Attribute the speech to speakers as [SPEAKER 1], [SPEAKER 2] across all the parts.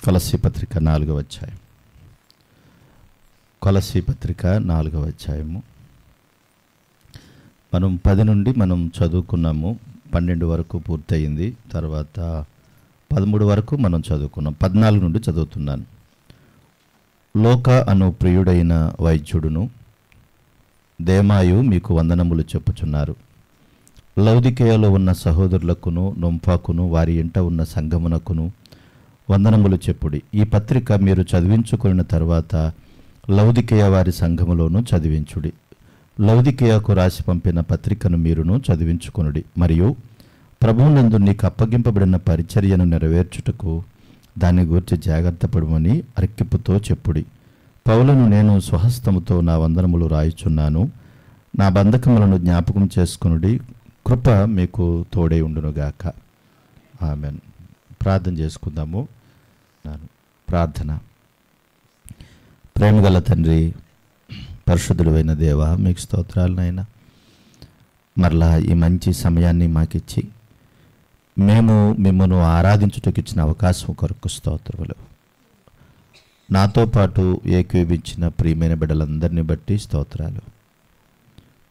[SPEAKER 1] కొలస్సీ పత్రిక 4వ అధ్యాయం. కొలస్సీ పత్రిక 4వ అధ్యాయము. మనం 10 నుండి మనం చదువుకున్నాము. 12 వరకు పూర్తయింది. తర్వాత 13 వరకు మనం చదువుకున్నాం. 14 నుండి చదువుతున్నాను. లోక అను ప్రియుడైన వైద్యుడును దేమాయు మీకు వందనములు చెప్పుచున్నారు. లౌదికేయలో ఉన్న సహోదరులకును నొంఫాకును వారి ఇంట ఉన్న సంఘమునకును వందనములు చెప్పుడి. ఈ పత్రిక మీరు చదివించుకున్న తర్వాత లౌదికేయ వారి సంఘములోను చదివించుడి. లౌదికేయకు రాసి పంపిన పత్రికను మీరును చదివించుకొనుడి. మరియు ప్రభువునందు నీకు అప్పగింపబడిన పరిచర్యను నెరవేర్చుటకు దాన్ని గూర్చి జాగ్రత్త పడమని అర్కిప్పుతో చెప్పుడి. పౌలను నేను స్వహస్తముతో నా వందనములు రాయిచున్నాను. నా బంధకములను జ్ఞాపకం చేసుకొనుడి. కృప మీకు తోడై ఉండునుగాక. ఆమెన్. ప్రార్థన చేసుకుందాము. ప్రార్థన. ప్రేమగల తండ్రి, పరిశుద్ధుడైన దేవ, మీకు స్తోత్రాలు నాయన. మరలా ఈ మంచి సమయాన్ని మాకిచ్చి మేము మిమ్మల్ని ఆరాధించుటకు ఇచ్చిన అవకాశం కొరకు స్తోత్రములు. నాతో పాటు ఏకీభవించిన ప్రియమైన బిడ్డలందరినీ బట్టి స్తోత్రాలు.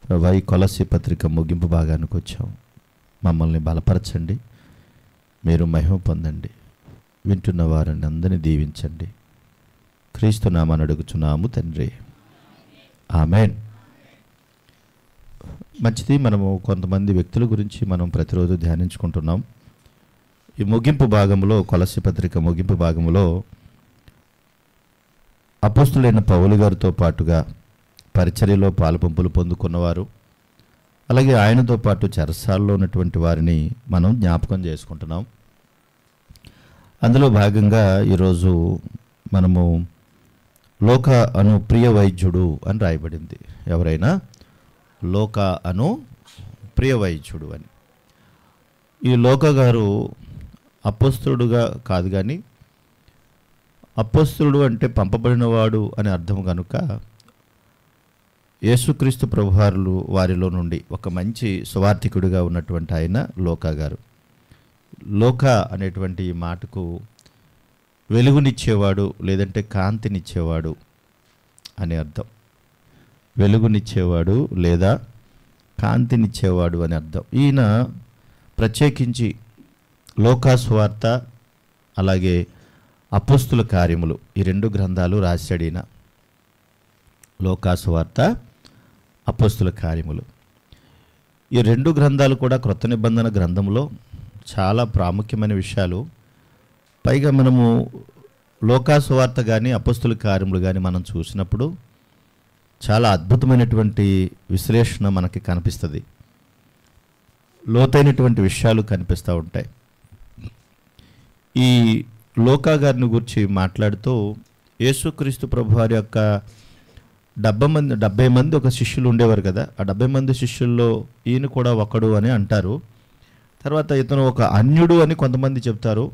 [SPEAKER 1] ప్రభా, ఈ కొలస్సీ పత్రిక ముగింపు భాగానికి వచ్చాం. మమ్మల్ని బలపరచండి, మీరు మహిమ పొందండి, వింటున్న వారిని అందరినీ దీవించండి. క్రీస్తు నామమున అడుగుచున్నాము తండ్రి, ఆమేన్. మంచిది. మనము కొంతమంది వ్యక్తుల గురించి మనం ప్రతిరోజు ధ్యానించుకుంటున్నాం. ఈ ముగింపు భాగంలో, కొలస్సీ పత్రిక ముగింపు భాగంలో అపోస్తులైన పౌలు గారితో పాటుగా పరిచర్యలో పాలుపంపులు పొందుకున్నవారు, అలాగే ఆయనతో పాటు చెరసాల్లో ఉన్నటువంటి వారిని మనం జ్ఞాపకం చేసుకుంటున్నాం. అందులో భాగంగా ఈరోజు మనము లోక అను ప్రియ వైద్యుడు అని రాయబడింది. ఎవరైనా లోక అను ప్రియ వైద్యుడు అని. ఈ లోక గారు అపోస్తులుడుగా కాదు, కానీ అపోస్తులుడు అంటే పంపబడినవాడు అని అర్థం కనుక యేసుక్రీస్తు ప్రభువారులు వారిలో నుండి ఒక మంచి సువార్థికుడిగా ఉన్నటువంటి ఆయన లోక గారు. లోక అనేటువంటి ఈ మాటకు వెలుగునిచ్చేవాడు, లేదంటే కాంతినిచ్చేవాడు అని అర్థం. వెలుగునిచ్చేవాడు లేదా కాంతినిచ్చేవాడు అని అర్థం. ఈయన ప్రత్యేకించి లోకా సువార్త, అలాగే అపోస్తుల కార్యములు, ఈ 2 గ్రంథాలు రాశాడు ఈయన. లోకా సువార్త, అపోస్తుల కార్యములు, ఈ 2 గ్రంథాలు కూడా క్రొత్త నిబంధన గ్రంథంలో చాలా ప్రాముఖ్యమైన విషయాలు. పైగా మనము లోకా సువార్త కానీ అపోస్తుల కార్యములు కానీ మనం చూసినప్పుడు చాలా అద్భుతమైనటువంటి విశ్లేషణ మనకి కనిపిస్తుంది. లోతైనటువంటి విషయాలు కనిపిస్తూ ఉంటాయి. ఈ లోకా గారిని గురించి మాట్లాడుతూ యేసుక్రీస్తు ప్రభువారి యొక్క 70 మంది ఒక శిష్యులు ఉండేవారు కదా. ఆ 70 మంది శిష్యుల్లో ఈయన కూడా ఒకడు అని అంటారు. తర్వాత ఇతను ఒక అన్యుడు అని కొంతమంది చెప్తారు.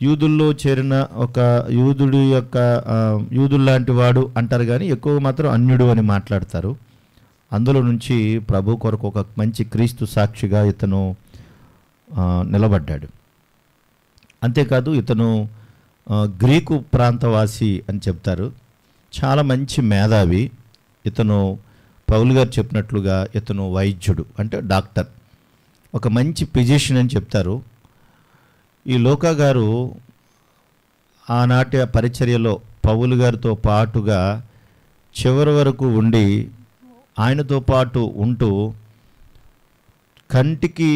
[SPEAKER 1] యూదుల్లో చేరిన ఒక యూదుడు యొక్క యూదుడు లాంటి వాడు అంటారు, కానీ ఎక్కువ మాత్రం అన్యుడు అని మాట్లాడతారు. అందులో నుంచి ప్రభు కొరకు ఒక మంచి క్రీస్తు సాక్షిగా ఇతను నిలబడ్డాడు. అంతేకాదు ఇతను గ్రీకు ప్రాంతవాసి అని చెప్తారు. చాలా మంచి మేధావి ఇతను. పౌలు గారు చెప్పినట్లుగా ఇతను వైద్యుడు అంటే డాక్టర్, ఒక మంచి ఫిజిషియన్ అని చెప్తారు. ఈ లోకా గారు ఆనాటి పరిచర్యలో పౌలు గారితో పాటుగా చివరి వరకు ఉండి, ఆయనతో పాటు ఉంటూ కంటికి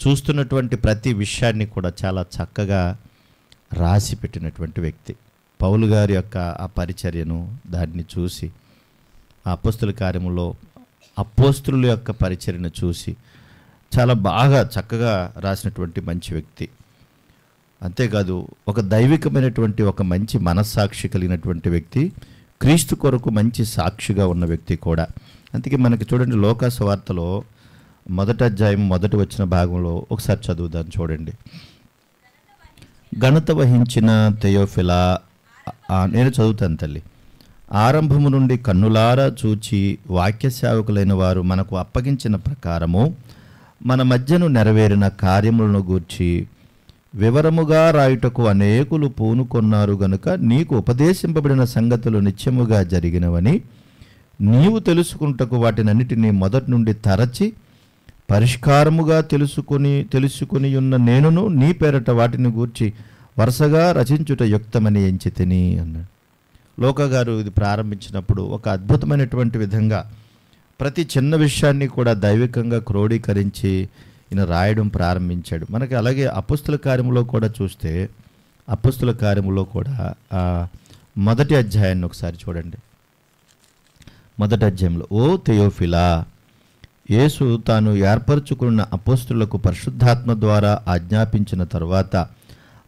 [SPEAKER 1] చూస్తున్నటువంటి ప్రతి విషయాన్ని కూడా చాలా చక్కగా రాసి పెట్టినటువంటి వ్యక్తి. పౌలు గారి యొక్క ఆ పరిచర్యను దాన్ని చూసి, ఆ అపోస్తుల కార్యములో అపోస్తుల యొక్క పరిచర్యను చూసి చాలా బాగా చక్కగా రాసినటువంటి మంచి వ్యక్తి. అంతేకాదు ఒక దైవికమైనటువంటి ఒక మంచి మనస్సాక్షి కలిగినటువంటి వ్యక్తి, క్రీస్తు కొరకు మంచి సాక్షిగా ఉన్న వ్యక్తి కూడా. అందుకే మనకి చూడండి, లోకా సువార్తలో 1వ అధ్యాయం 1వ వచ్చిన భాగంలో ఒకసారి చదువుదాం చూడండి. ఘనత వహించిన థెయోఫిలా, నేను చదువుతాను తల్లి. ఆరంభము నుండి కన్నులారా చూచి వాక్య సేవకులైన వారు మనకు అప్పగించిన ప్రకారము మన మధ్యను నెరవేరిన కార్యములను గూర్చి వివరముగా రాయుటకు అనేకులు పూనుకొన్నారు గనుక నీకు ఉపదేశింపబడిన సంగతులు నిత్యముగా జరిగినవని నీవు తెలుసుకుంటకు వాటినన్నిటినీ మొదటి నుండి తరచి పరిష్కారముగా తెలుసుకుని ఉన్న నేనును నీ పేరట వాటిని గూర్చి వరుసగా రచించుట యుక్తమని ఎంచితిని అన్నాడు. లోకా గారు ఇది ప్రారంభించినప్పుడు ఒక అద్భుతమైనటువంటి విధంగా ప్రతి చిన్న విషయాన్ని కూడా దైవికంగా క్రోడీకరించి ఈయన రాయడం ప్రారంభించాడు. మనకి అలాగే అపోస్తుల కార్యములో కూడా చూస్తే, అపోస్తుల కార్యములో కూడా మొదటి అధ్యాయాన్ని ఒకసారి చూడండి. మొదటి అధ్యాయంలో, ఓ థెయోఫిలా, యేసు తాను ఏర్పరచుకున్న అపోస్తులకు పరిశుద్ధాత్మ ద్వారా ఆజ్ఞాపించిన తరువాత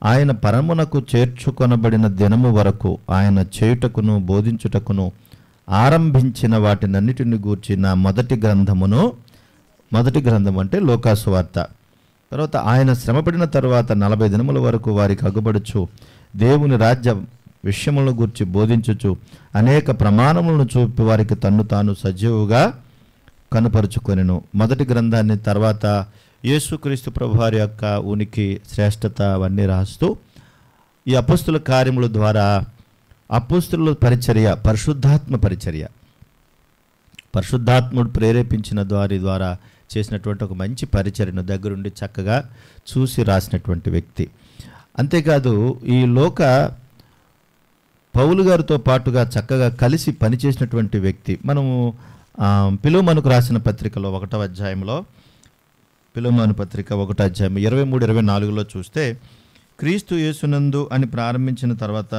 [SPEAKER 1] ఆయన పరమునకు చేర్చుకొనబడిన దినము వరకు ఆయన చేయుటకును బోధించుటకును ఆరంభించిన వాటినన్నిటిని గూర్చి నా మొదటి గ్రంథం అంటే లోకాసు వార్త. తర్వాత ఆయన శ్రమపడిన తర్వాత 40 దినముల వరకు వారికి అగుబడుచు దేవుని రాజ్య విషయములను గూర్చి బోధించుచు అనేక ప్రమాణములను చూపి వారికి తన్ను తాను సజీవుగా కనుపరుచుకొనెను. మొదటి గ్రంథాన్ని తర్వాత యేసుక్రీస్తు ప్రభువారి యొక్క ఉనికి, శ్రేష్టత అవన్నీ రాస్తూ ఈ అపోస్తుల కార్యముల ద్వారా అపోస్తుల పరిచర్య, పరిశుద్ధాత్ముడు ప్రేరేపించిన ద్వారా చేసినటువంటి ఒక మంచి పరిచర్యను దగ్గరుండి చక్కగా చూసి రాసినటువంటి వ్యక్తి. అంతేకాదు ఈ పౌలు గారితో పాటుగా చక్కగా కలిసి పనిచేసినటువంటి వ్యక్తి. మనము ఫిలోమోనుకు రాసిన పత్రికలో 1వ అధ్యాయంలో, ఫిలోమోను పత్రిక 1వ అధ్యాయం 23-24లో చూస్తే, క్రీస్తు యేసునందు అని ప్రారంభించిన తర్వాత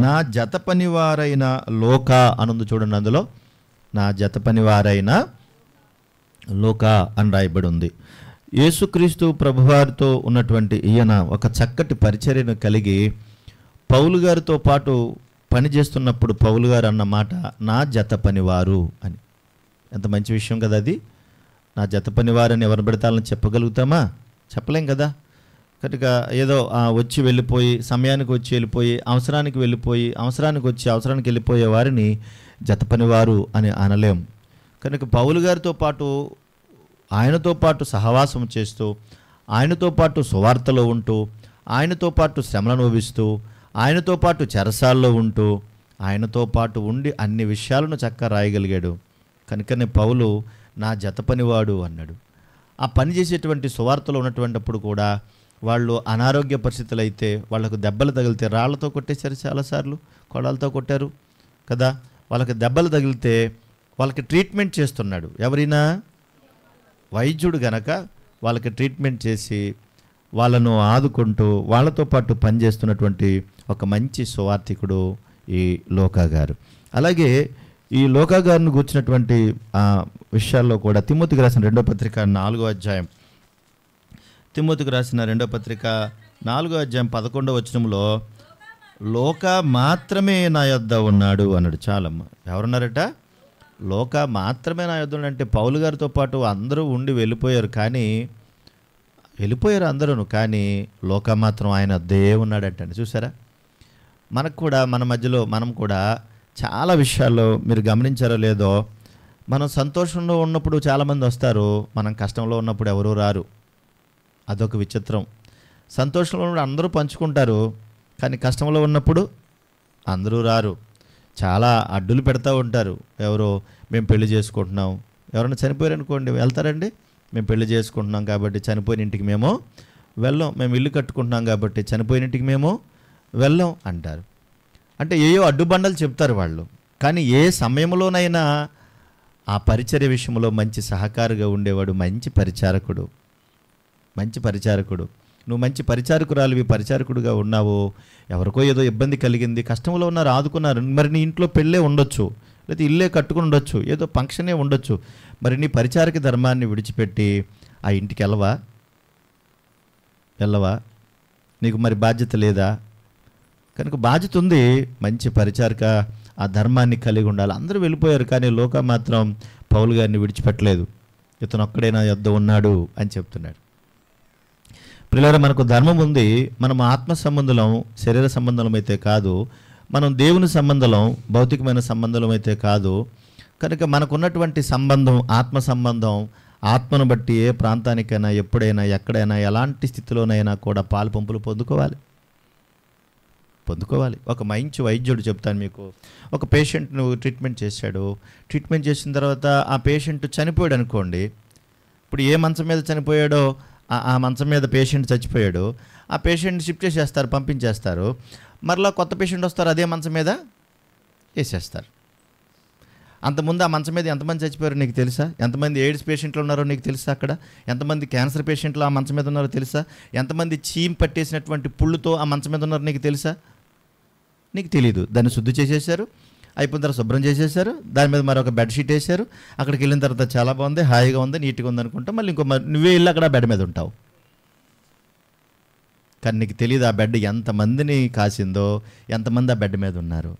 [SPEAKER 1] నా జత పనివారైన లోకా అనుంది చూడండి. అందులో నా జత పనివారైన లోకా అని రాయబడి ఉంది. యేసుక్రీస్తు ప్రభువారితో ఉన్నటువంటి ఈయన ఒక చక్కటి పరిచర్యను కలిగి పౌలు గారితో పాటు పనిచేస్తున్నప్పుడు పౌలు గారు అన్న మాట నా జత పనివారు అని. ఎంత మంచి విషయం కదా అది. నా జత పనివారని ఎవరు పెడతాలని చెప్పగలుగుతామా? చెప్పలేం కదా. కనుక ఏదో వచ్చి వెళ్ళిపోయి, సమయానికి వచ్చి వెళ్ళిపోయి, అవసరానికి వెళ్ళిపోయి, అవసరానికి వచ్చి అవసరానికి వెళ్ళిపోయే వారిని జత పనివారు అని అనలేం. కనుక పౌలు గారితో పాటు ఆయనతో పాటు సహవాసం చేస్తూ, ఆయనతో పాటు సువార్తలో ఉంటూ, ఆయనతో పాటు శ్రమలను అనుభవిస్తూ, ఆయనతో పాటు చెరసాల్లో ఉంటూ, ఆయనతో పాటు ఉండి అన్ని విషయాలను చక్కగా రాయగలిగాడు. కనుకనే పౌలు నా జత పనివాడు అన్నాడు. ఆ పని చేసేటువంటి సువార్తలో ఉన్నటువంటిప్పుడు కూడా వాళ్ళు అనారోగ్య పరిస్థితులు అయితే, వాళ్ళకు దెబ్బలు తగిలితే, రాళ్లతో కొట్టేశారు, చాలాసార్లు కొడాలతో కొట్టారు కదా. వాళ్ళకి దెబ్బలు తగిలితే వాళ్ళకి ట్రీట్మెంట్ చేస్తున్నాడు. ఎవరైనా వైద్యుడు గనక వాళ్ళకి ట్రీట్మెంట్ చేసి వాళ్ళను ఆదుకుంటూ వాళ్ళతో పాటు పనిచేస్తున్నటువంటి ఒక మంచి సువార్థికుడు ఈ లోకా గారు. అలాగే ఈ లోకా గారిని కూర్చున్నటువంటి విషయాల్లో కూడా తిమోతికి రాసిన 2వ పత్రిక 4వ అధ్యాయం, తిమోతికి రాసిన 2వ పత్రిక 4వ అధ్యాయం 11వ వచనంలో లోకా మాత్రమే నా యొద్ద ఉన్నాడు అన్నాడు. చాలమ్మ, ఎవరున్నారట? లోకా మాత్రమే నా యొద్ద ఉన్నాడు. అంటే పౌలు గారితో పాటు అందరూ ఉండి వెళ్ళిపోయారు అందరూ, కానీ లోకా మాత్రం ఆయన వద్దే ఉన్నాడంటండి. చూసారా? మనకు కూడా మన మధ్యలో మనం కూడా చాలా విషయాల్లో మీరు గమనించారో లేదో, మనం సంతోషంలో ఉన్నప్పుడు చాలామంది వస్తారు, మనం కష్టంలో ఉన్నప్పుడు ఎవరూ రారు. అదొక విచిత్రం. సంతోషంలో ఉన్నప్పుడు అందరూ పంచుకుంటారు, కానీ కష్టంలో ఉన్నప్పుడు అందరూ రారు. చాలా అడ్డులు పెడతా ఉంటారు. ఎవరో మేము పెళ్లి చేసుకుంటున్నాం, ఎవరైనా చనిపోయారు అనుకోండి, వెళ్తారండి. మేము పెళ్లి చేసుకుంటున్నాం కాబట్టి చనిపోయిన ఇంటికి మేము వెళ్ళాం, మేము ఇల్లు కట్టుకుంటున్నాం కాబట్టి చనిపోయిన ఇంటికి మేము వెళ్ళాం అంటారు. అంటే ఏయో అడ్డుబండలు చెప్తారు వాళ్ళు. కానీ ఏ సమయంలోనైనా ఆ పరిచర్య విషయంలో మంచి సహకారిగా ఉండేవాడు మంచి పరిచారకుడు. నువ్వు మంచి పరిచారకురాలివి, పరిచారకుడుగా ఉన్నావు. ఎవరికో ఏదో ఇబ్బంది కలిగింది, కష్టంలో ఉన్నారు, ఆదుకున్నారు. మరి నీ ఇంట్లో పెళ్ళే ఉండొచ్చు, లేదా ఇల్లే కట్టుకుని ఉండొచ్చు, ఏదో ఫంక్షనే ఉండొచ్చు. మరి నీ పరిచారక ధర్మాన్ని విడిచిపెట్టి ఆ ఇంటికి వెళ్ళవా? నీకు మరి బాధ్యత లేదా? కనుక బాధ్యత ఉంది. మంచి పరిచారక ఆ ధర్మాన్ని కలిగి ఉండాలి. అందరూ వెళ్ళిపోయారు, కానీ లోకా మాత్రం పౌలు గారిని విడిచిపెట్టలేదు. ఇతను ఒక్కడే నా యొద్ద ఉన్నాడు అని చెప్తున్నాడు. ప్రియులారా, మనకు ధర్మం ఉంది. మనం ఆత్మ సంబంధం, శరీర సంబంధం అయితే కాదు. మనం దేవుని సంబంధం, భౌతికమైన సంబంధం అయితే కాదు. కనుక మనకున్నటువంటి సంబంధం, ఆత్మ సంబంధం, ఆత్మను బట్టి ఏ ప్రాంతానికైనా, ఎప్పుడైనా, ఎక్కడైనా, ఎలాంటి స్థితిలోనైనా కూడా పాలు పంపులు పొందుకోవాలి. ఒక మంచి వైద్యుడు చెప్తాను మీకు. ఒక పేషెంట్ను ట్రీట్మెంట్ చేశాడు. ట్రీట్మెంట్ చేసిన తర్వాత ఆ పేషెంట్ చనిపోయాడు అనుకోండి. ఇప్పుడు ఏ మంచం మీద చనిపోయాడో ఆ మంచం మీద పేషెంట్ చచ్చిపోయాడు. ఆ పేషెంట్ షిఫ్ట్ చేసేస్తారు, పంపించేస్తారు. మరలా కొత్త పేషెంట్ వస్తారు, అదే మంచం మీద వేసేస్తారు. అంతకుముందు ఆ మంచం మీద ఎంతమంది చచ్చిపోయారో నీకు తెలుసా? ఎంతమంది ఎయిడ్స్ పేషెంట్లు ఉన్నారో నీకు తెలుసా? అక్కడ ఎంతమంది క్యాన్సర్ పేషెంట్లు ఆ మంచం మీద ఉన్నారో తెలుసా? ఎంతమంది చీమ్ పట్టేసినటువంటి పుళ్ళుతో ఆ మంచం మీద ఉన్నారో నీకు తెలుసా? నీకు తెలీదు. దాన్ని శుద్ధి చేసేసారు, అయిపోయిన తర్వాత శుభ్రం చేసేసారు, దాని మీద మరొక బెడ్షీట్ వేసారు. అక్కడికి వెళ్ళిన తర్వాత చాలా బాగుంది, హాయిగా ఉంది, నీట్గా ఉంది అనుకుంటా మళ్ళీ నువ్వే వెళ్ళి అక్కడ బెడ్ మీద ఉంటావు. కానీ నీకు తెలియదు ఆ బెడ్ ఎంతమందిని కాసిందో, ఎంతమంది ఆ బెడ్ మీద ఉన్నారు.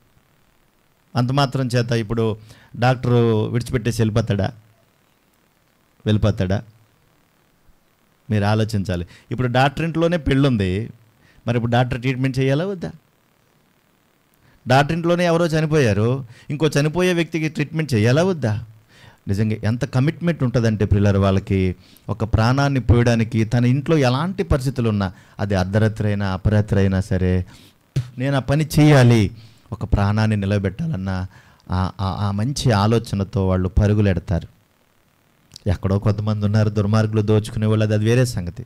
[SPEAKER 1] అంత మాత్రం చేత ఇప్పుడు డాక్టరు విడిచిపెట్టేసి వెళ్ళిపోతాడా? మీరు ఆలోచించాలి. ఇప్పుడు డాక్టర్ ఇంట్లోనే పెళ్ళుంది, మరి ఇప్పుడు డాక్టర్ ట్రీట్మెంట్ చేయాలా వద్దా? డాక్టర్ ఇంట్లోనే ఎవరో చనిపోయారు, ఇంకో చనిపోయే వ్యక్తికి ట్రీట్మెంట్ చేయాలా వద్దా? నిజంగా ఎంత కమిట్మెంట్ ఉంటుందంటే పిల్లలు వాళ్ళకి ఒక ప్రాణాన్ని పోయడానికి. తన ఇంట్లో ఎలాంటి పరిస్థితులు ఉన్నా, అది అర్ధరాత్రి అయినా అపరాత్రి అయినా సరే, నేను ఆ పని చేయాలి, ఒక ప్రాణాన్ని నిలబెట్టాలన్న ఆ మంచి ఆలోచనతో వాళ్ళు పరుగులెడతారు. ఎక్కడో కొంతమంది ఉన్నారు దుర్మార్గులు, దోచుకునే వాళ్ళు, అది వేరే సంగతి.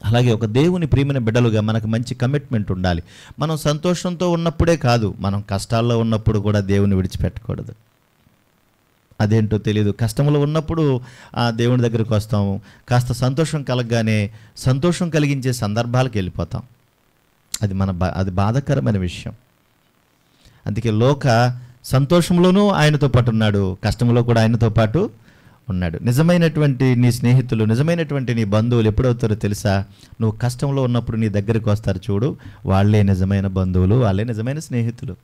[SPEAKER 1] అలాగే ఒక దేవుని ప్రియమైన బిడ్డలుగా మనకు మంచి కమిట్మెంట్ ఉండాలి. మనం సంతోషంతో ఉన్నప్పుడే కాదు, మనం కష్టాల్లో ఉన్నప్పుడు కూడా దేవుని విడిచిపెట్టకూడదు. అదేంటో తెలియదు, కష్టంలో ఉన్నప్పుడు దేవుని దగ్గరికి వస్తాము, కాస్త సంతోషం కలగగానే సంతోషం కలిగించే సందర్భాలకు వెళ్ళిపోతాం. అది బాధాకరమైన విషయం. అందుకే లోక సంతోషంలోనూ ఆయనతో పాటు ఉన్నాడు, కష్టంలో కూడా ఆయనతో పాటు ఉన్నాడు. నిజమైనటువంటి నీ స్నేహితులు, నిజమైనటువంటి నీ బంధువులు ఎప్పుడవుతారో తెలుసా? నువ్వు కష్టంలో ఉన్నప్పుడు నీ దగ్గరికి వస్తారు చూడు, వాళ్ళే నిజమైన బంధువులు, వాళ్ళే నిజమైన స్నేహితులు.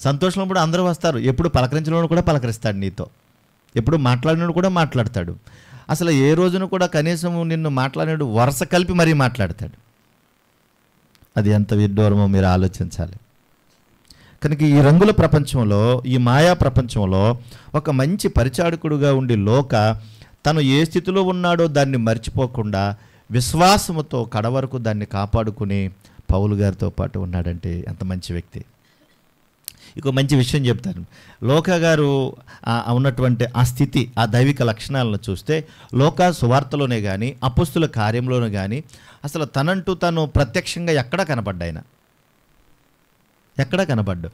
[SPEAKER 1] సంతోషంలో కూడా అందరూ వస్తారు. ఎప్పుడు పలకరించడం కూడా పలకరిస్తాడు నీతో, ఎప్పుడు మాట్లాడినోడు కూడా మాట్లాడతాడు. అసలు ఏ రోజున కూడా కనీసం నిన్ను మాట్లాడినాడు వరుస కలిపి మరీ మాట్లాడతాడు. అది ఎంత విడ్డూరమో మీరు ఆలోచించాలి. కనుక ఈ రంగుల ప్రపంచంలో, ఈ మాయా ప్రపంచంలో ఒక మంచి పరిచారకుడుగా ఉండి లోక తను ఏ స్థితిలో ఉన్నాడో దాన్ని మర్చిపోకుండా విశ్వాసముతో కడవరకు దాన్ని కాపాడుకుని పౌలు గారితో పాటు ఉన్నాడంటే ఎంత మంచి వ్యక్తి. ఇంకో మంచి విషయం చెప్తాను. లోక గారు ఉన్నటువంటి ఆ స్థితి, ఆ దైవిక లక్షణాలను చూస్తే లోక సువార్తలోనే కానీ, అపొస్తలుల కార్యంలోనే కానీ అసలు తనంటూ తను ప్రత్యక్షంగా ఎక్కడా కనపడ్డు.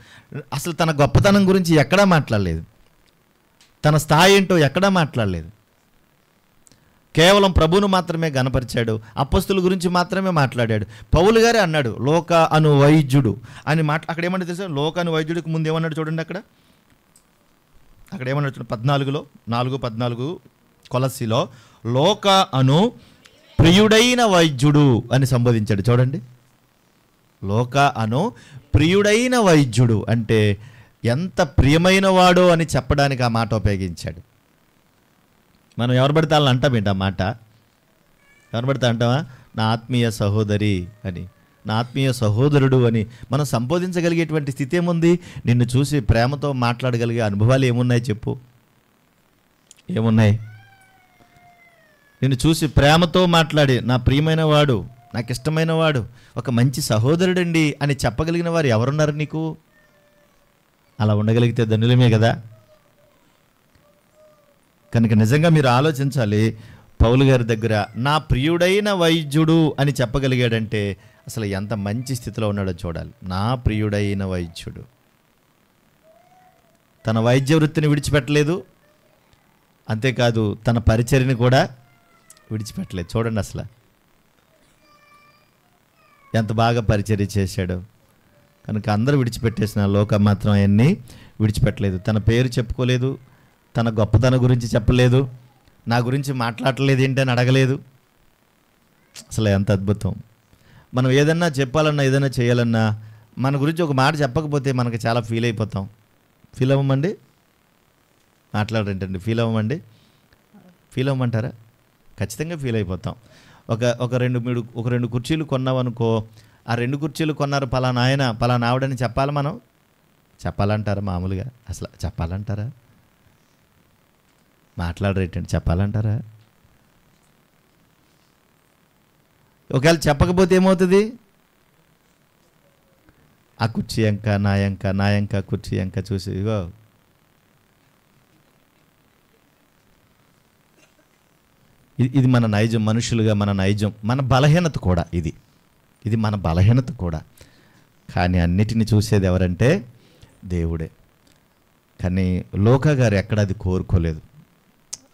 [SPEAKER 1] అసలు తన గొప్పతనం గురించి ఎక్కడా మాట్లాడలేదు, తన స్థాయి ఏంటో ఎక్కడా మాట్లాడలేదు. కేవలం ప్రభువును మాత్రమే గనపరిచాడు, అపొస్తలుల గురించి మాత్రమే మాట్లాడాడు. పౌలు గారే అన్నాడు లోక అను వైద్యుడు అని అక్కడ ఏమన్నా తెలుసా? లోక అను వైద్యుడికి ముందు ఏమన్నాడు చూడండి, అక్కడ ఏమన్నాడు చూడండి, 14 కొలస్సీలో లోక అను ప్రియుడైన వైద్యుడు అని సంబోధించాడు. చూడండి, లోక అను ప్రియుడైన వైద్యుడు అంటే ఎంత ప్రియమైన వాడో అని చెప్పడానికి ఆ మాట ఉపయోగించాడు. మనం ఎవరు పడితే వాళ్ళని అంటాం ఏంటి? ఆ మాట ఎవరు పడితే అంటావా? నా ఆత్మీయ సహోదరి అని, నా ఆత్మీయ సహోదరుడు అని మనం సంబోధించగలిగేటువంటి స్థితి ఏముంది? నిన్ను చూసి ప్రేమతో మాట్లాడగలిగే అనుభవాలు ఏమున్నాయి చెప్పు? ఏమున్నాయి? నిన్ను చూసి ప్రేమతో మాట్లాడి నా ప్రియమైన వాడు, నాకు ఇష్టమైన వాడు, ఒక మంచి సహోదరుడండి అని చెప్పగలిగిన వారు ఎవరున్నారు నీకు? అలా ఉండగలిగితే ధన్యులమే కదా. కనుక నిజంగా మీరు ఆలోచించాలి. పౌలు గారి దగ్గర నా ప్రియుడైన వైద్యుడు అని చెప్పగలిగాడంటే అసలు ఎంత మంచి స్థితిలో ఉన్నాడో చూడాలి. నా ప్రియుడైన వైద్యుడు తన వైద్య వృత్తిని విడిచిపెట్టలేదు, అంతేకాదు తన పరిచర్యని కూడా విడిచిపెట్టలేదు. చూడండి అసలు ఎంత బాగా పరిచర్య చేశాడు. కనుక అందరూ విడిచిపెట్టేసిన లోకం మాత్రం ఆయన్ని విడిచిపెట్టలేదు. తన పేరు చెప్పుకోలేదు, తన గొప్పతనం గురించి చెప్పలేదు, నా గురించి మాట్లాడలేదు ఏంటి అని అడగలేదు. అసలు ఎంత అద్భుతం. మనం ఏదన్నా చెప్పాలన్నా, ఏదైనా చేయాలన్నా మన గురించి ఒక మాట చెప్పకపోతే మనకు చాలా ఫీల్ అయిపోతాం. ఫీల్ అవ్వమండి? మాట్లాడరేంటండి? ఫీల్ అవ్వమంటారా? ఖచ్చితంగా ఫీల్ అయిపోతాం. ఒక రెండు కుర్చీలు కొన్నామనుకో, ఆ 2 కుర్చీలు కొన్నారు పలానా ఆయన పలానా ఆవిడని చెప్పాలి. మనం చెప్పాలంటారా? మామూలుగా అసలు చెప్పాలంటారా? మాట్లాడరేటండి, చెప్పాలంటారా? ఒకవేళ చెప్పకపోతే ఏమవుతుంది? ఆ కుర్చీ ఎంక నా ఎంక కుర్చీ ఎంక చూసి ఇగో ఇది మన నైజం, మనుషులుగా మన నైజం, మన బలహీనత కూడా. ఇది మన బలహీనత కూడా. కానీ అన్నిటిని చూసేది ఎవరంటే దేవుడే. కానీ లోకా గారు ఎక్కడ అది కోరుకోలేదు.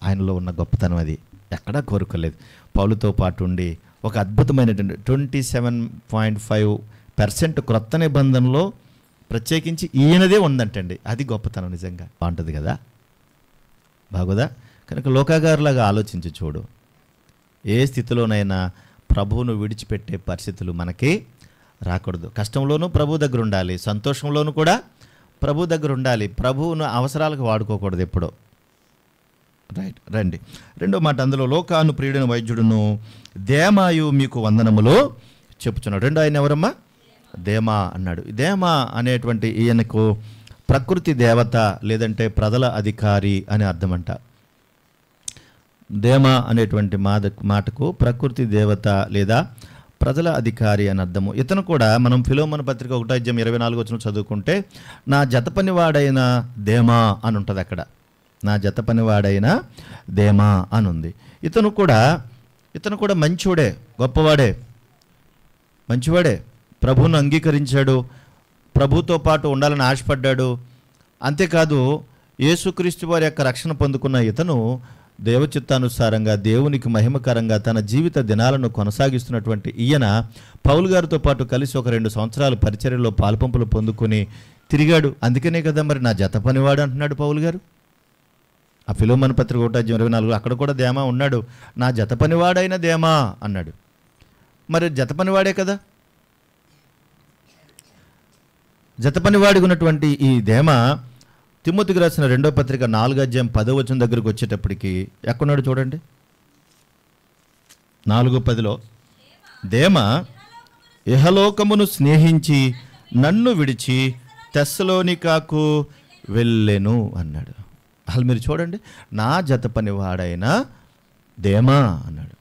[SPEAKER 1] ఆయనలో ఉన్న గొప్పతనం అది ఎక్కడా కోరుకోలేదు. పౌలుతో పాటు ఉండి ఒక అద్భుతమైనటువంటి 27.5% క్రొత్త నిబంధనలో ప్రత్యేకించి ఈయనదే ఉందంటండి. అది గొప్పతనం. నిజంగా బాగుంటుంది కదా, బాగుదా? కనుక లోకాగారులాగా ఆలోచించి చూడు. ఏ స్థితిలోనైనా ప్రభువును విడిచిపెట్టే పరిస్థితులు మనకి రాకూడదు. కష్టంలోనూ ప్రభు దగ్గర ఉండాలి, సంతోషంలోనూ కూడా ప్రభు దగ్గర ఉండాలి. ప్రభువును అవసరాలకు వాడుకోకూడదు ఎప్పుడో. రైట్, రండి. రెండో మాట, అందులో లోకాను ప్రియుడైన వైద్యుడును దేమాయు మీకు వందనములు చెప్పుచున్నాడు. రెండో ఆయన ఎవరమ్మా? దేమా అన్నాడు. దేమా అనేటువంటి ఈయనకు ప్రకృతి దేవత లేదంటే ప్రజల అధికారి అని అర్థమంట. దేమా అనేటువంటి మాటకు ప్రకృతి దేవత లేదా ప్రజల అధికారి అని అర్థము. ఇతను కూడా మనం ఫిలోమోను పత్రిక 1:24 చదువుకుంటే నా జత పనివాడైన దేమా అని ఉంటుంది అక్కడ. నా జత పనివాడైన దేమా అని ఉంది. ఇతను కూడా మంచివాడే, గొప్పవాడే, మంచివాడే. ప్రభువును అంగీకరించాడు, ప్రభుతో పాటు ఉండాలని ఆశపడ్డాడు. అంతేకాదు యేసుక్రీస్తు వారి యొక్క రక్షణ పొందుకున్న ఇతను దేవచిత్తానుసారంగా దేవునికి మహిమకరంగా తన జీవిత దినాలను కొనసాగిస్తున్నటువంటి ఈయన పౌలు గారితో పాటు కలిసి ఒక 2 సంవత్సరాలు పరిచర్యలో పాలుపంపులు పొందుకొని తిరిగాడు. అందుకనే కదా మరి నా జత పనివాడు అంటున్నాడు పౌలు గారు. ఆ ఫిలోమోను పత్రిక 1:24 అక్కడ కూడా దేమా ఉన్నాడు. నా జత పనివాడైన దేమా అన్నాడు. మరి జత పనివాడే కదా. జత పనివాడికి ఉన్నటువంటి ఈ దేమా తిమోతికి రాసిన 2వ పత్రిక 4:10 దగ్గరకు వచ్చేటప్పటికి ఎక్కడున్నాడు చూడండి. 4:10 దేమా ఇహలోకమును స్నేహించి నన్ను విడిచి తెస్సలోనికాకు వెళ్ళెను అన్నాడు. అసలు మీరు చూడండి, నా జత పనివాడైన దేమా అన్నాడు.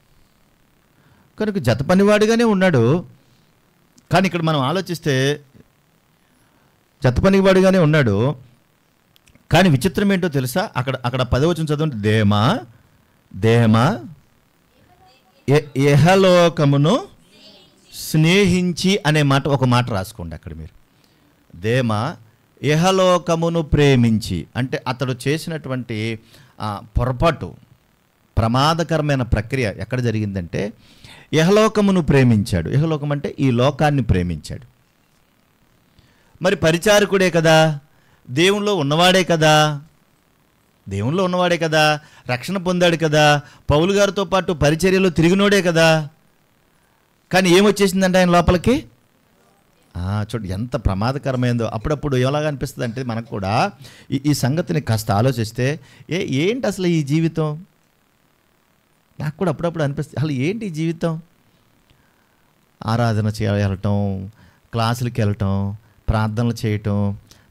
[SPEAKER 1] కనుక జత పనివాడిగానే ఉన్నాడు. కానీ ఇక్కడ మనం ఆలోచిస్తే జత పనివాడిగానే ఉన్నాడు. కానీ విచిత్రం ఏంటో తెలుసా? అక్కడ 10వ చదవండి. దేమా ఇహలోకమును స్నేహించి అనే మాట, ఒక మాట రాసుకోండి అక్కడ మీరు. దేమా ఇహలోకమును ప్రేమించి అంటే అతడు చేసినటువంటి పొరపాటు, ప్రమాదకరమైన ప్రక్రియ ఎక్కడ జరిగిందంటే ఇహలోకమును ప్రేమించాడు. ఇహలోకం అంటే ఈ లోకాన్ని ప్రేమించాడు. మరి పరిచారకుడే కదా, దేవునిలో ఉన్నవాడే కదా, రక్షణ పొందాడు కదా, పౌలు గారితో పాటు పరిచర్యలో తిరిగినోడే కదా. కానీ ఏమొచ్చేసిందంటే ఆయన లోపలికి చూడండి ఎంత ప్రమాదకరమైందో. అప్పుడప్పుడు ఎలాగ అనిపిస్తుంది అంటే మనకు కూడా ఈ సంగతిని కాస్త ఆలోచిస్తే ఏంటి అసలు ఈ జీవితం, నాకు కూడా అప్పుడప్పుడు అనిపిస్తుంది అసలు ఏంటి ఈ జీవితం. ఆరాధన వెళ్ళటం, క్లాసులకి వెళ్ళటం, ప్రార్థనలు చేయటం,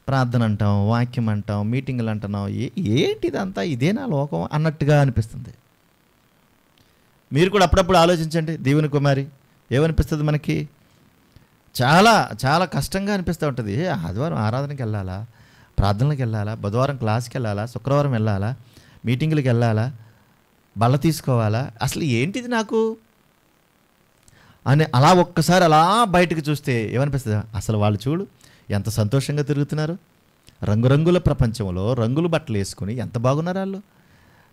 [SPEAKER 1] ప్రార్థన అంటాం, వాక్యం అంటాం, మీటింగులు అంటున్నాం, ఏంటిదంతా ఇదేనా లోకం అన్నట్టుగా అనిపిస్తుంది. మీరు కూడా అప్పుడప్పుడు ఆలోచించండి. దేవుని కుమారి ఏమనిపిస్తుంది మనకి? చాలా చాలా కష్టంగా అనిపిస్తూ ఉంటుంది. ఆదివారం ఆరాధనకి వెళ్ళాలా, ప్రార్థనలకు వెళ్ళాలా, బుధవారం క్లాస్కి వెళ్ళాలా, శుక్రవారం వెళ్ళాలా, మీటింగులకి వెళ్ళాలా, బల్ల తీసుకోవాలా, అసలు ఏంటిది నాకు అని అలా ఒక్కసారి అలా బయటకు చూస్తే ఏమనిపిస్తుంది? అసలు వాళ్ళు చూడు ఎంత సంతోషంగా తిరుగుతున్నారు, రంగురంగుల ప్రపంచంలో రంగులు బట్టలు వేసుకుని ఎంత బాగున్నారు వాళ్ళు.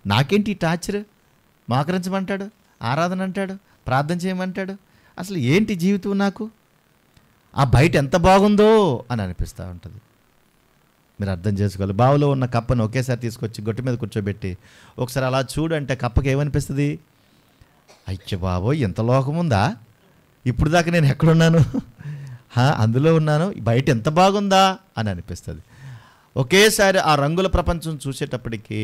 [SPEAKER 1] నాకేంటి ఈ టార్చర్? మోకరించమంటాడు, ఆరాధన అంటాడు, ప్రార్థన చేయమంటాడు, అసలు ఏంటి జీవితం నాకు? ఆ బయట ఎంత బాగుందో అని అనిపిస్తూ ఉంటుంది. మీరు అర్థం చేసుకోవాలి. బావిలో ఉన్న కప్పను ఒకేసారి తీసుకొచ్చి గొట్టు మీద కూర్చోబెట్టి ఒకసారి అలా చూడంటే కప్పకి ఏమనిపిస్తుంది? అయ్య బాబోయ్ ఎంత లోకం ఉందా, ఇప్పుడు దాకా నేను ఎక్కడున్నాను, అందులో ఉన్నాను, బయట ఎంత బాగుందా అని అనిపిస్తుంది. ఒకేసారి ఆ రంగుల ప్రపంచం చూసేటప్పటికి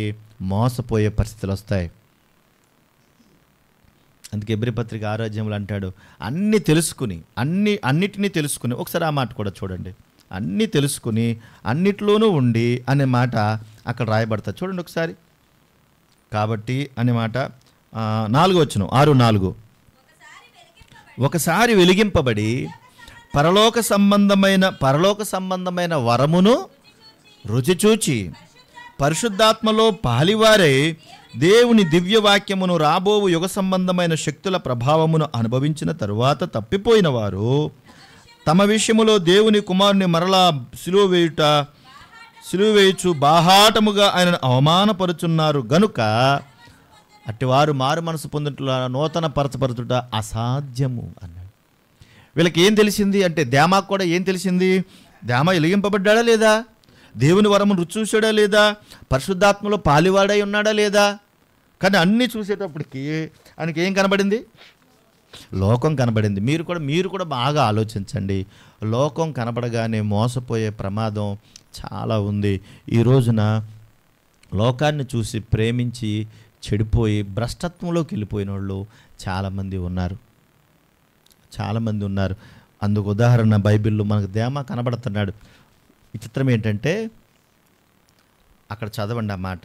[SPEAKER 1] మోసపోయే పరిస్థితులు వస్తాయి. అందుకే ఎబ్రీ పత్రిక 6 అంటాడు, అన్నీ తెలుసుకుని అన్నిటినీ తెలుసుకుని, ఒకసారి ఆ మాట కూడా చూడండి, అన్నీ తెలుసుకుని అన్నిట్లోనూ ఉండి అనే మాట అక్కడ రాయబడతా చూడండి ఒకసారి. కాబట్టి అనే మాట 4వ వచనం 6:4. ఒకసారి వెలిగింపబడి పరలోక సంబంధమైన వరమును రుచి చూచి పరిశుద్ధాత్మలో పాలివారై దేవుని దివ్యవాక్యమును రాబోవు యుగ సంబంధమైన శక్తుల ప్రభావమును అనుభవించిన తరువాత తప్పిపోయిన వారు తమ విషయములో దేవుని కుమారుని మరలా సిలువ వేయుచు బాహాటముగా ఆయనను అవమానపరుచున్నారు గనుక అట్టివారు మారు మనసు పొందుట నూతన పరచపరచుట అసాధ్యము అన్నాడు. వీళ్ళకి ఏం తెలిసింది అంటే, దేమాకు కూడా ఏం తెలిసింది? దేమ వెలిగింపబడ్డా లేదా, దేవుని వరమును రుచి చూసాడా లేదా, పరిశుద్ధాత్మలో పాలివాడై ఉన్నాడా లేదా? కానీ అన్నీ చూసేటప్పటికి ఆయనకి ఏం కనబడింది? లోకం కనబడింది. మీరు కూడా బాగా ఆలోచించండి. లోకం కనబడగానే మోసపోయే ప్రమాదం చాలా ఉంది. ఈ రోజున లోకాన్ని చూసి ప్రేమించి చెడిపోయి భ్రష్టత్వంలోకి వెళ్ళిపోయిన వాళ్ళు చాలామంది ఉన్నారు. అందుకు ఉదాహరణ బైబిల్లో మనకు దేమ కనబడుతున్నాడు. విచిత్రం ఏంటంటే, అక్కడ చదవండి ఆ మాట,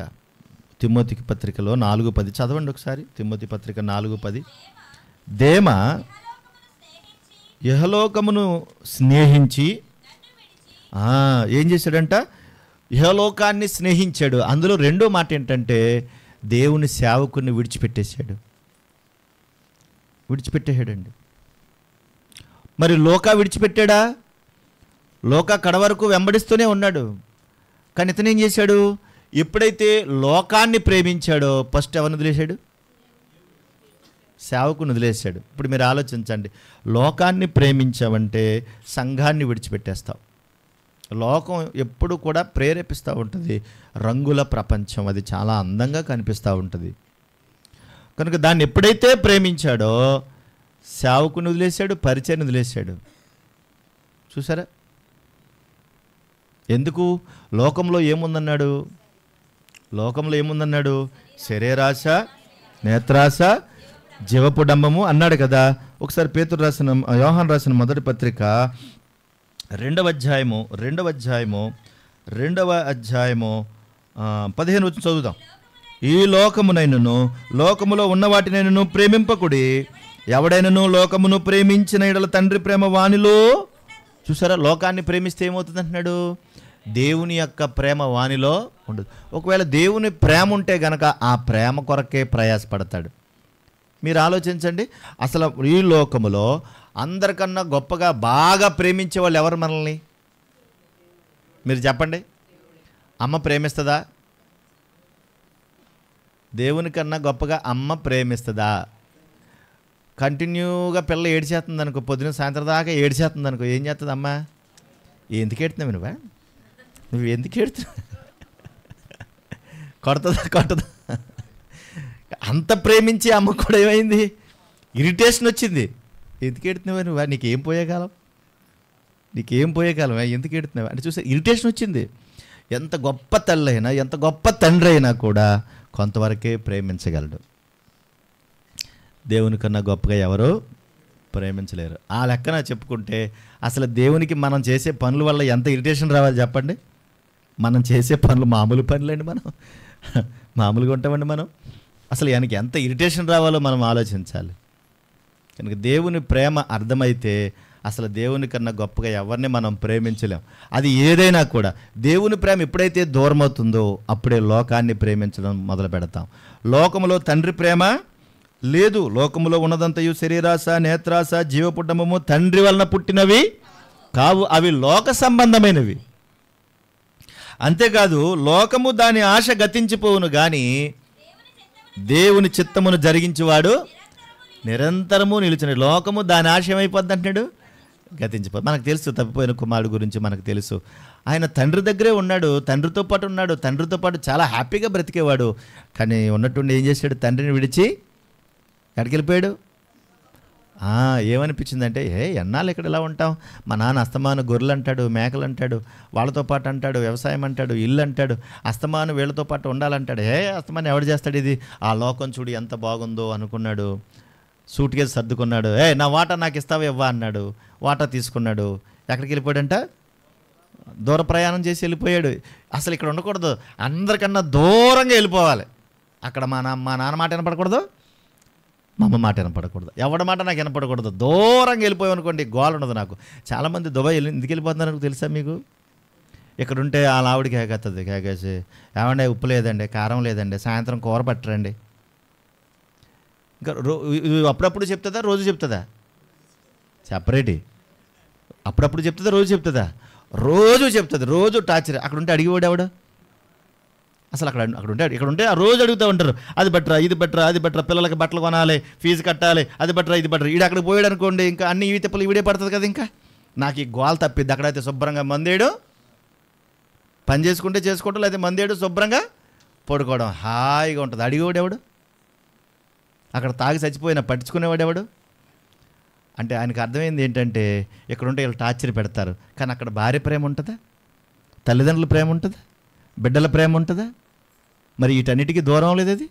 [SPEAKER 1] తిమోతికి పత్రికలో 4:10 చదవండి ఒకసారి. తిమోతి పత్రిక 4:10. దేమ యెహలోకమును స్నేహించి ఏం చేశాడంట? యెహలోకాన్ని స్నేహించాడు. అందులో రెండో మాట ఏంటంటే, దేవుని సేవకుని విడిచిపెట్టేశాడండి. మరి లోక విడిచిపెట్టాడా? లోక కడ వరకు వెంబడిస్తూనే ఉన్నాడు. కానీ ఇతను ఏం చేశాడు? ఎప్పుడైతే లోకాన్ని ప్రేమించాడో ఫస్ట్ ఎవరిని వదిలేశాడు? సేవకుని వదిలేశాడు. ఇప్పుడు మీరు ఆలోచించండి, లోకాన్ని ప్రేమించావంటే సంఘాన్ని విడిచిపెట్టేస్తావు. లోకం ఎప్పుడు కూడా ప్రేరేపిస్తూ ఉంటుంది. రంగుల ప్రపంచం, అది చాలా అందంగా కనిపిస్తూ ఉంటుంది. కనుక దాన్ని ఎప్పుడైతే ప్రేమించాడో సేవకుని వదిలేశాడు, పరిచయం వదిలేశాడు. చూసారా? ఎందుకు? లోకంలో ఏముందన్నాడు? శరీరాశ, నేత్రాశ, జీవపుడంబము అన్నాడు కదా. ఒకసారి యోహాను రాసిన మొదటి పత్రిక 2వ అధ్యాయము 15 వచ్చి చదువుదాం. ఈ లోకమునైనను లోకములో ఉన్న వాటినైనను ప్రేమింపకుడి. ఎవడైనను లోకమును ప్రేమించిన యెడల తండ్రి ప్రేమ వానిలో. చూసారా? లోకాన్ని ప్రేమిస్తే ఏమవుతుంది అంటున్నాడు? దేవుని యొక్క ప్రేమ వానిలో ఉండదు. ఒకవేళ దేవుని ప్రేమ ఉంటే గనక ఆ ప్రేమ కొరకే ప్రయాసపడతాడు. మీరు ఆలోచించండి, అసలు ఈ లోకములో అందరికన్నా గొప్పగా బాగా ప్రేమించే వాళ్ళు ఎవరు మనల్ని? మీరు చెప్పండి. అమ్మ ప్రేమిస్తుందా? దేవుని కన్నా గొప్పగా అమ్మ ప్రేమిస్తుందా? కంటిన్యూగా పిల్ల ఏడ్చేస్తుంది అనుకో, పొద్దున సాయంత్రం దాకా ఏడ్చేస్తుంది అనుకో, ఏం చేస్తుంది అమ్మ? ఎందుకు ఏడుతున్నావు నువ్వు ఎందుకు ఏడుతున్నావు? కొట్టదా? అంత ప్రేమించి అమ్మ కూడా ఏమైంది? ఇరిటేషన్ వచ్చింది. ఎందుకు ఏడుతున్నావు నువ్వు? నీకేం పోయే కాలం ఎందుకు ఏడుతున్నావు అంటే చూసా, ఇరిటేషన్ వచ్చింది. ఎంత గొప్ప తల్లి అయినా, ఎంత గొప్ప తండ్రి అయినా కూడా కొంతవరకే ప్రేమించగలడు. దేవుని కన్నా గొప్పగా ఎవరు ప్రేమించలేరు. ఆ లెక్కన చెప్పుకుంటే అసలు దేవునికి మనం చేసే పనుల వల్ల ఎంత ఇరిటేషన్ రావాలి చెప్పండి. మనం చేసే పనులు మామూలు పనులండి, మామూలుగా ఉంటామండి మనం. అసలు ఆయనకి ఎంత ఇరిటేషన్ రావాలో మనం ఆలోచించాలి. కనుక దేవుని ప్రేమ అర్థమైతే అసలు దేవుని కన్నా గొప్పగా ఎవరిని మనం ప్రేమించలేం. అది ఏదైనా కూడా దేవుని ప్రేమ ఎప్పుడైతే దూరం అవుతుందో అప్పుడే లోకాన్ని ప్రేమించడం మొదలు పెడతాం. లోకములో తండ్రి ప్రేమ లేదు. లోకములో ఉన్నదంతయు శరీరాశ, నేత్రాశ, జీవపుటంబము తండ్రి వలన పుట్టినవి కావు, అవి లోక సంబంధమైనవి. అంతేకాదు, లోకము దాని ఆశ గతించిపోవును గాని దేవుని చిత్తమును జరిగించేవాడు నిరంతరము నిలిచిన. లోకము దాని ఆశ ఏమైపోద్ది అంటున్నాడు? గతించిపో. మనకు తెలుసు తప్పిపోయిన కుమారుడు గురించి మనకు తెలుసు. ఆయన తండ్రి దగ్గరే ఉన్నాడు, తండ్రితో పాటు చాలా హ్యాపీగా బ్రతికేవాడు. కానీ ఉన్నట్టుండి ఏం చేశాడు? తండ్రిని విడిచి ఎక్కడికి వెళ్ళిపోయాడు? ఏమనిపించిందంటే, ఎన్నాళ్ళు ఇక్కడ ఇలా ఉంటాం, మా నాన్న అస్తమాను గొర్రెలు అంటాడు, మేకలు అంటాడు, వాళ్ళతో పాటు అంటాడు, వ్యవసాయం అంటాడు, ఇల్లు అంటాడు, అస్తమాను వీళ్ళతో పాటు ఉండాలంటాడు. అస్తమాను ఎవడు చేస్తాడు ఇది? ఆ లోకం చూడు ఎంత బాగుందో అనుకున్నాడు. సూట్ కేసు సర్దుకున్నాడు. నా వాటా నాకు ఇస్తావా ఇవ్వా అన్నాడు. వాటా తీసుకున్నాడు. ఎక్కడికి వెళ్ళిపోయాడంట? దూర ప్రయాణం చేసి వెళ్ళిపోయాడు. అసలు ఇక్కడ ఉండకూడదు, అందరికన్నా దూరంగా వెళ్ళిపోవాలి. అక్కడ మా నాన్న మాట వినపడకూడదు, మా అమ్మ మాట వినపడకూడదు, ఎవడి మాట నాకు వినపడకూడదు. దూరంగా వెళ్ళిపోయాం అనుకోండి, గోల ఉండదు నాకు. చాలామంది దుబాయ్ ఎందుకు వెళ్ళిపోతున్నారు తెలుసా మీకు? ఇక్కడ ఉంటే వాళ్ళ ఆవిడ కేకేస్తుంది, కేకేసి ఏమంటే ఉప్పు లేదండి, కారం లేదండి, సాయంత్రం కూర పట్టరండి. ఇంకా అప్పుడప్పుడు చెప్తుందా, రోజు చెప్తుందా? సెపరేట్. అప్పుడప్పుడు చెప్తుందా, రోజు చెప్తుందా? రోజు చెప్తుంది. రోజు టార్చర్. అక్కడ ఉంటే అడిగేవాడు ఎవడు అసలు? ఇక్కడ ఉంటే ఆ రోజు అడుగుతూ ఉంటారు, అది బట్రా, ఇది బట్రా, అది బట్రా, పిల్లలకి బట్టలు కొనాలి, ఫీజు కట్టాలి, అది బట్రా, ఇది బట్రా. ఈడు అక్కడికి పోయాడు అనుకోండి, ఇంకా అన్ని ఇవి తిప్పలు ఇవిడే పడుతుంది కదా. ఇంకా నాకు ఈ గోల తప్పిద్ది. అక్కడైతే శుభ్రంగా మందేడు పని చేసుకుంటే చేసుకోవడం, లేకపోతే మందేడు శుభ్రంగా పడుకోవడం, హాయిగా ఉంటుంది. అడిగేవాడు ఎవడు? అక్కడ తాగి చచ్చిపోయినా పట్టించుకునేవాడు ఎవడు? అంటే ఆయనకు అర్థమైంది ఏంటంటే, ఇక్కడ ఉంటే వీళ్ళు టార్చర్ పెడతారు, కానీ అక్కడ భార్య ప్రేమ ఉంటుందా, తల్లిదండ్రుల ప్రేమ ఉంటుందా, బిడ్డల ప్రేమ ఉంటుందా? మరి వీటన్నిటికీ దూరం లేదు అది.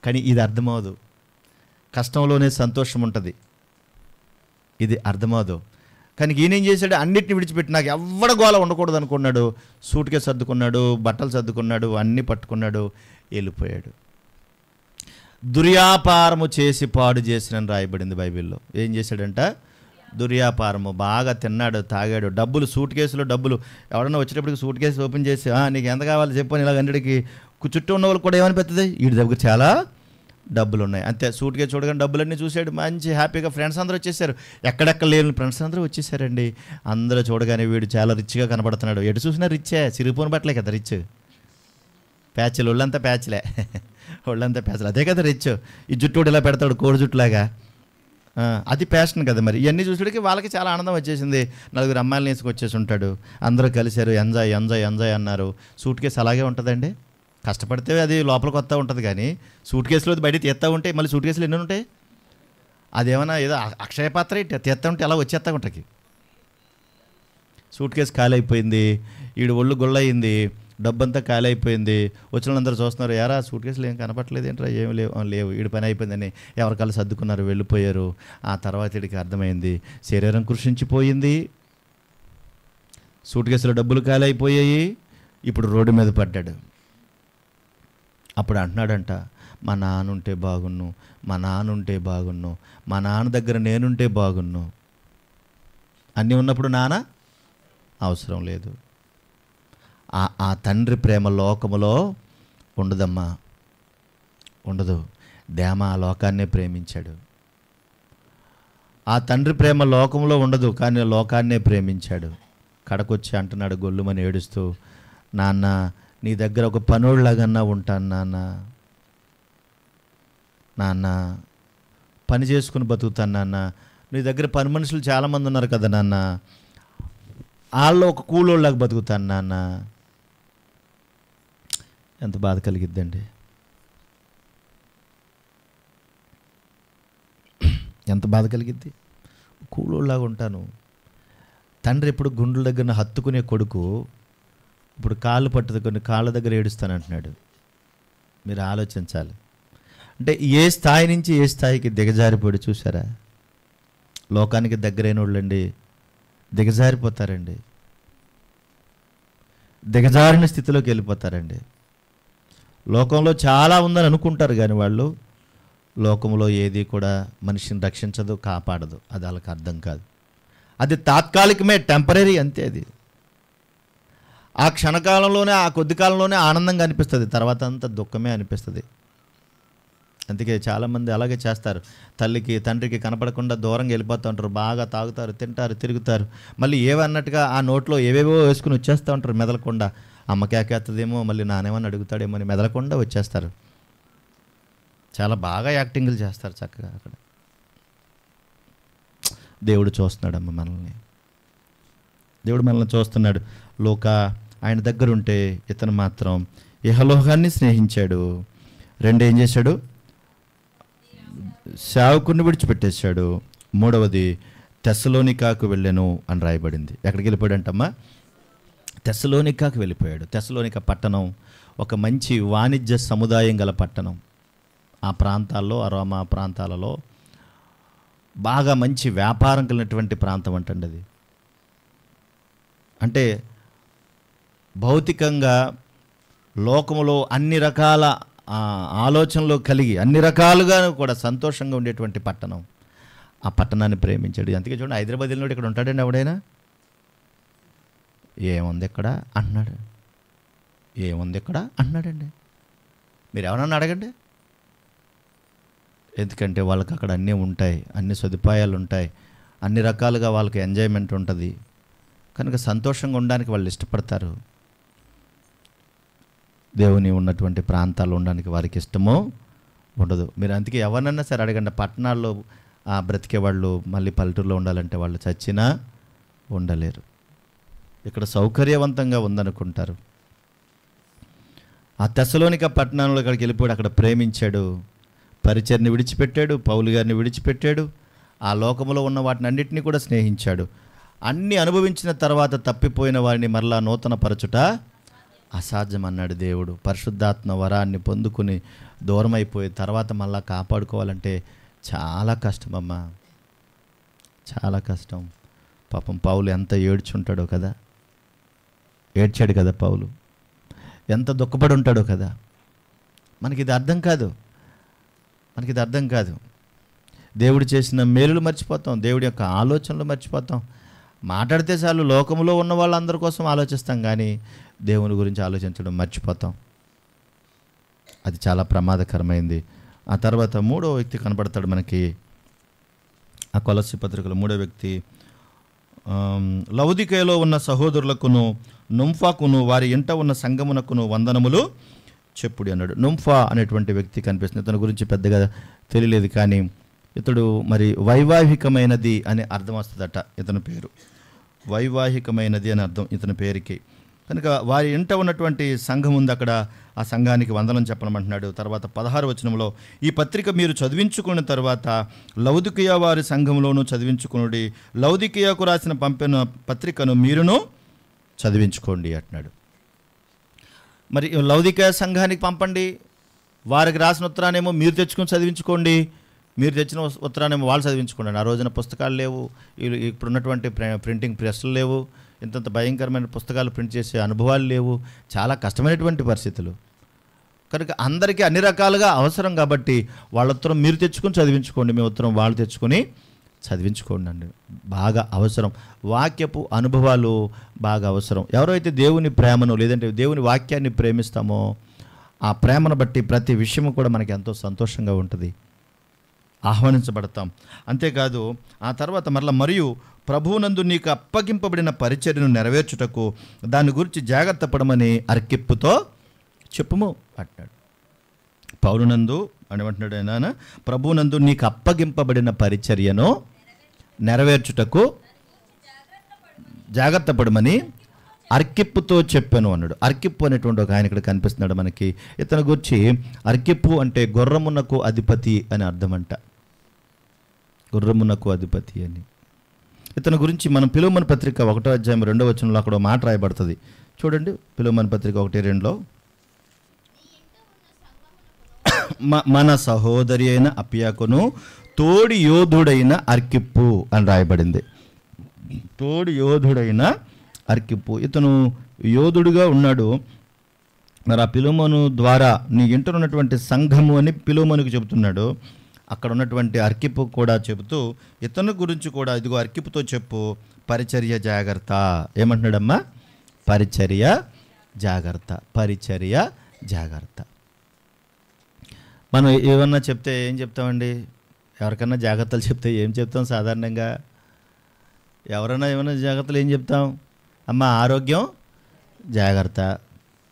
[SPEAKER 1] కానీ ఇది అర్థమవదు. కష్టంలోనే సంతోషం ఉంటుంది, ఇది అర్థమవదు. కానీ ఈయనేం చేశాడు? అన్నిటిని విడిచిపెట్టి నాకు ఎవడ గోల ఉండకూడదు అనుకున్నాడు. సూట్ కేసు సర్దుకున్నాడు, బట్టలు సర్దుకున్నాడు, అన్నీ పట్టుకున్నాడు, వెళ్ళిపోయాడు. దుర్యాపారము చేసి పాడు చేసినని రాయబడింది బైబిల్లో. ఏం చేశాడంట? దుర్యాపారము. బాగా తిన్నాడు, తాగాడు, డబ్బులు సూట్ కేసులో డబ్బులు. ఎవడన్నా వచ్చేటప్పటికి సూట్ కేసు ఓపెన్ చేసి నీకు ఎంత కావాలి చెప్పని ఇలా గంటడికి చుట్టూ ఉన్న వాళ్ళు కూడా ఏమనిపిస్తుంది, వీడి దగ్గర చాలా డబ్బులు ఉన్నాయి అంతే. సూట్ కేసు చూడగానే డబ్బులన్నీ చూశాడు, మంచి హ్యాపీగా. ఫ్రెండ్స్ అందరూ వచ్చేసారు, ఎక్కడెక్కడ లేని ఫ్రెండ్స్ అందరూ వచ్చేసారండి. అందరూ చూడగానే వీడు చాలా రిచ్గా కనబడుతున్నాడు. ఎటు చూసినా రిచ్చే, చిరిగిపోని బట్టలే కదా రిచ్. ప్యాచ్లు, ఒళ్ళంతా ప్యాచ్లే, ఒళ్ళంతా ప్యాచ్లు, అదే కదా రిచ్. ఈ జుట్టు ఇలా పెడతాడు, కోడి జుట్టులాగా, అది ప్యాషన్ కదా. మరి ఇవన్నీ చూసేటికి వాళ్ళకి చాలా ఆనందం వచ్చేసింది. నలుగురు అమ్మాయిలు వేసుకొచ్చేసి ఉంటాడు, అందరూ కలిశారు, ఎంజాయ్ ఎంజాయ్ ఎంజాయ్ అన్నారు. సూట్ కేసు అలాగే ఉంటుందండి, కష్టపడితే అది లోపలికి వస్తూ ఉంటుంది. కానీ సూట్ కేసులో బయట తీస్తూ ఉంటే మళ్ళీ సూట్ కేసులు ఎన్ని ఉంటాయి? అదేమన్నా ఏదో అక్షయ పాత్ర తీస్తూ ఉంటే ఎలా వచ్చేస్తూ ఉంటాయి. సూట్ కేసు ఖాళీ అయిపోయింది, ఈడు ఒళ్ళు గుళ్ళయింది, డబ్బంతా ఖాళీ అయిపోయింది. వచ్చిన వాళ్ళందరూ చూస్తున్నారు, ఎరా సూట్ కేసులు ఏం కనపట్లేదు ఏంట్రా, ఏమి లేవు, ఈడి పని అయిపోయిందని ఎవరికల్లా సర్దుకున్నారు, వెళ్ళిపోయారు. ఆ తర్వాత వీడికి అర్థమైంది, శరీరం కృషించిపోయింది, సూట్ కేసులో డబ్బులు ఖాళీ అయిపోయాయి, ఇప్పుడు రోడ్డు మీద పడ్డాడు. అప్పుడు అంటున్నాడంట, మా నాన్న ఉంటే బాగున్ను, మా నాన్న ఉంటే బాగున్ను, మా నాన్న దగ్గర నేనుంటే బాగున్ను. అన్నీ ఉన్నప్పుడు నాన్న అవసరం లేదు. ఆ తండ్రి ప్రేమ లోకములో ఉండదమ్మా, ఉండదు. దేమ ఆ లోకాన్నే ప్రేమించాడు. ఆ తండ్రి ప్రేమ లోకంలో ఉండదు, కానీ లోకాన్నే ప్రేమించాడు. కడకొచ్చి అంటున్నాడు గొల్లుమని ఏడుస్తూ, నాన్న నీ దగ్గర ఒక పనోళ్ళలాగన్నా ఉంటాను నాన్న, నాన్న పని చేసుకుని బతుకుతాను నాన్న, నీ దగ్గర పని మనుషులు చాలామంది ఉన్నారు కదా నాన్న, వాళ్ళు ఒక కూలోళ్ళలాగా బతుకుతాను నాన్న. ఎంత బాధ కలిగిద్దండి, ఎంత బాధ కలిగిద్ది. కూలోళ్ళలాగా ఉంటాను. తండ్రి ఎప్పుడు గుండెల దగ్గర హత్తుకునే కొడుకు ఇప్పుడు కాళ్ళు పట్టుకొని కాళ్ళ దగ్గర ఏడుస్తానంటున్నాడు. మీరు ఆలోచించాలి. అంటే ఏ స్థాయి నుంచి ఏ స్థాయికి దిగజారిపోయి చూసారా? లోకానికి దగ్గరైన వాళ్ళండి దిగజారిపోతారండి, దిగజారిన స్థితిలోకి వెళ్ళిపోతారండి. లోకంలో చాలా ఉందని అనుకుంటారు, కానీ వాళ్ళు లోకంలో ఏది కూడా మనిషిని రక్షించదు, కాపాడదు. అది వాళ్ళకి అర్థం కాదు. అది తాత్కాలికమే, టెంపరీ అంతే. అది ఆ క్షణకాలంలోనే, ఆ కొద్ది కాలంలోనే ఆనందంగా అనిపిస్తుంది, తర్వాత అంతా దుఃఖమే అనిపిస్తుంది. అందుకే చాలామంది అలాగే చేస్తారు. తల్లికి తండ్రికి కనపడకుండా దూరంగా వెళ్ళిపోతూ ఉంటారు, బాగా తాగుతారు, తింటారు, తిరుగుతారు, మళ్ళీ ఏవన్నట్టుగా ఆ నోట్లో ఏవేవో వేసుకుని వచ్చేస్తూ ఉంటారు మెదలకుండా. అమ్మ కేకేస్తుందేమో, మళ్ళీ నానేమని అడుగుతాడేమో అని మెదలకుండా వచ్చేస్తారు. చాలా బాగా యాక్టింగ్లు చేస్తారు చక్కగా. అక్కడ దేవుడు చూస్తున్నాడమ్మ మనల్ని, దేవుడు మనల్ని చూస్తున్నాడు. లోక ఆయన దగ్గర ఉంటే ఇతను మాత్రం ఇహలోకాన్ని స్నేహించాడు. ఏం చేశాడు? సేవకుని విడిచిపెట్టేశాడు. మూడవది తెస్సలోనికాకు వెళ్ళాను అని రాయబడింది. ఎక్కడికి వెళ్ళిపోయాడంటమ్మా? తెస్సలోనికాకు వెళ్ళిపోయాడు. తెస్సలోనిక పట్టణం ఒక మంచి వాణిజ్య సముదాయం గల పట్టణం. ఆ ప్రాంతాల్లో, ఆ రోమా ప్రాంతాలలో బాగా మంచి వ్యాపారం కలిగినటువంటి ప్రాంతం అంటండి అది. అంటే భౌతికంగా లోకములో అన్ని రకాల ఆలోచనలు కలిగి అన్ని రకాలుగా కూడా సంతోషంగా ఉండేటువంటి పట్టణం. ఆ పట్టణాన్ని ప్రేమించాడు. అందుకే చూడండి, హైదరాబాద్ వెళ్ళినోడు ఇక్కడ ఉంటాడండి ఎవడైనా? ఏముంది ఇక్కడ అంటున్నాడు, ఏముంది ఇక్కడ అంటున్నాడండి. మీరు ఎవరన్నా అడగండి. ఎందుకంటే వాళ్ళకి అక్కడ అన్నీ ఉంటాయి, అన్ని సదుపాయాలు ఉంటాయి, అన్ని రకాలుగా వాళ్ళకి ఎంజాయ్మెంట్ ఉంటుంది కనుక సంతోషంగా ఉండడానికి వాళ్ళు ఇష్టపడతారు. దేవుని ఉన్నటువంటి ప్రాంతాలు ఉండడానికి వారికి ఇష్టమో ఉండదు. మీరు అందుకే ఎవరినన్నా సరే అడగండి, పట్టణాల్లో బ్రతికే వాళ్ళు మళ్ళీ పల్లెటూరులో ఉండాలంటే వాళ్ళు చచ్చినా ఉండలేరు. ఇక్కడ సౌకర్యవంతంగా ఉందనుకుంటారు. ఆ తెస్సలోనిక పట్టణంలో అక్కడికి వెళ్ళిపోయాడు, అక్కడ ప్రేమించాడు, పరిచర్ని విడిచిపెట్టాడు, పౌలు గారిని విడిచిపెట్టాడు, ఆ లోకంలో ఉన్న వాటిని అన్నింటినీ కూడా స్నేహించాడు. అన్నీ అనుభవించిన తర్వాత తప్పిపోయిన వారిని మరలా నూతన పరచుట అసాధ్యం అన్నాడు దేవుడు. పరిశుద్ధాత్మ వరాన్ని పొందుకుని దూరమైపోయి తర్వాత మళ్ళా కాపాడుకోవాలంటే చాలా కష్టమమ్మా, చాలా కష్టం. పాపం పౌలు ఎంత ఏడ్చుంటాడో కదా, ఏడ్చాడు కదా పౌలు, ఎంత దుఃఖపడి ఉంటాడో కదా. మనకి ఇది అర్థం కాదు, మనకి ఇది అర్థం కాదు. దేవుడు చేసిన మేలులు మర్చిపోతాం, దేవుడి యొక్క ఆలోచనలు మర్చిపోతాం. మాట్లాడితే చాలు లోకంలో ఉన్న వాళ్ళందరి కోసం ఆలోచిస్తాం, కానీ దేవుని గురించి ఆలోచించడం మర్చిపోతాం. అది చాలా ప్రమాదకరమైంది. ఆ తర్వాత మూడో వ్యక్తి కనపడతాడు మనకి ఆ కొలస్సీ పత్రికలో. మూడో వ్యక్తి, లవొదికయలో ఉన్న సహోదరులకును నుంఫాకును వారి ఇంట ఉన్న సంగమునకును వందనములు చెప్పుడి అన్నాడు. నుంఫా అనేటువంటి వ్యక్తి కనిపిస్తుంది. ఇతని గురించి పెద్దగా తెలియలేదు, కానీ ఇతడు మరి వైవాహికమైనది అనే అర్థం వస్తుందట. ఇతని పేరు వైవాహికమైనది అని అర్థం ఇతని పేరుకి. కనుక వారి ఇంట ఉన్నటువంటి సంఘం ఉంది, అక్కడ ఆ సంఘానికి వందనం చెప్పనమంటున్నాడు. తర్వాత 16వ వచనంలో, ఈ పత్రిక మీరు చదివించుకున్న తర్వాత లవొదికయ వారి సంఘంలోనూ చదివించుకునుడి, లవొదికయకు రాసిన పంపిన పత్రికను మీరును చదివించుకోండి అంటున్నాడు. మరి లవొదికయ సంఘానికి పంపండి, వారికి రాసిన ఉత్తరానేమో మీరు తెచ్చుకొని చదివించుకోండి, మీరు తెచ్చిన ఉత్తరానేమో వాళ్ళు చదివించుకోండి. ఆ రోజున పుస్తకాలు లేవు, ఇప్పుడున్నటువంటి ప్రింటింగ్ ప్రెస్లు లేవు, ఇంతంత భయంకరమైన పుస్తకాలు ప్రింట్ చేసే అనుభవాలు లేవు, చాలా కష్టమైనటువంటి పరిస్థితులు. కనుక అందరికీ అన్ని రకాలుగా అవసరం కాబట్టి వాళ్ళ ఉత్తరం మీరు తెచ్చుకొని చదివించుకోండి, మీ ఉత్తరం వాళ్ళు తెచ్చుకొని చదివించుకోండి అండి. బాగా అవసరం, వాక్యపు అనుభవాలు బాగా అవసరం. ఎవరైతే దేవుని ప్రేమను లేదంటే దేవుని వాక్యాన్ని ప్రేమిస్తామో ఆ ప్రేమను బట్టి ప్రతి విషయము కూడా మనకి ఎంతో సంతోషంగా ఉంటుంది, ఆహ్వానించబడతాం. అంతేకాదు ఆ తర్వాత మరియు ప్రభువునందు నీకు అప్పగింపబడిన పరిచర్యను నెరవేర్చుటకు దాని గురించి జాగ్రత్త పడమని అర్కిప్పుతో చెప్పుము అంటున్నాడు. పౌలునందు ఏమంటున్నాడు ఆయన, ప్రభువునందు నీకు అప్పగింపబడిన పరిచర్యను నెరవేర్చుటకు జాగ్రత్త పడమని అర్కిప్పుతో చెప్పాను అన్నాడు. అర్కిప్పు అనేటువంటి ఒక ఆయన ఇక్కడ కనిపిస్తున్నాడు మనకి. ఇతని గురించి అర్కిప్పు అంటే గుర్రమునకు అధిపతి అని అర్థమంట, గుర్రమునకు అధిపతి అని. ఇతని గురించి మనం ఫిలోమోను పత్రిక 1వ అధ్యాయం 2వ వచనంలో అక్కడ మాట రాయబడుతుంది. చూడండి, ఫిలోమోను పత్రిక 1:2లో, మన సహోదరి అయిన అప్పియాకును తోడి యోధుడైన అర్కిప్పు అని రాయబడింది. తోడి యోధుడైన అర్కిప్పు, ఇతను యోధుడుగా ఉన్నాడు. మరి ఆ ఫిలోమోను ద్వారా నీ ఇంట ఉన్నటువంటి సంఘము అని ఫిలోమోనుకు చెబుతున్నాడు. అక్కడ ఉన్నటువంటి అర్కిప్పు కూడా చెబుతూ ఇతను గురించి కూడా ఇదిగో అర్కిప్పుతో చెప్పు, పరిచర్య జాగ్రత్త. ఏమంటున్నాడమ్మా? పరిచర్య జాగ్రత్త, పరిచర్య జాగ్రత్త. మనం ఏమన్నా చెప్తే ఏం చెప్తామండి? ఎవరికన్నా జాగ్రత్తలు చెప్తే ఏం చెప్తాం సాధారణంగా? ఎవరైనా ఏమైనా జాగ్రత్తలు ఏం చెప్తాం? అమ్మ ఆరోగ్యం జాగ్రత్త,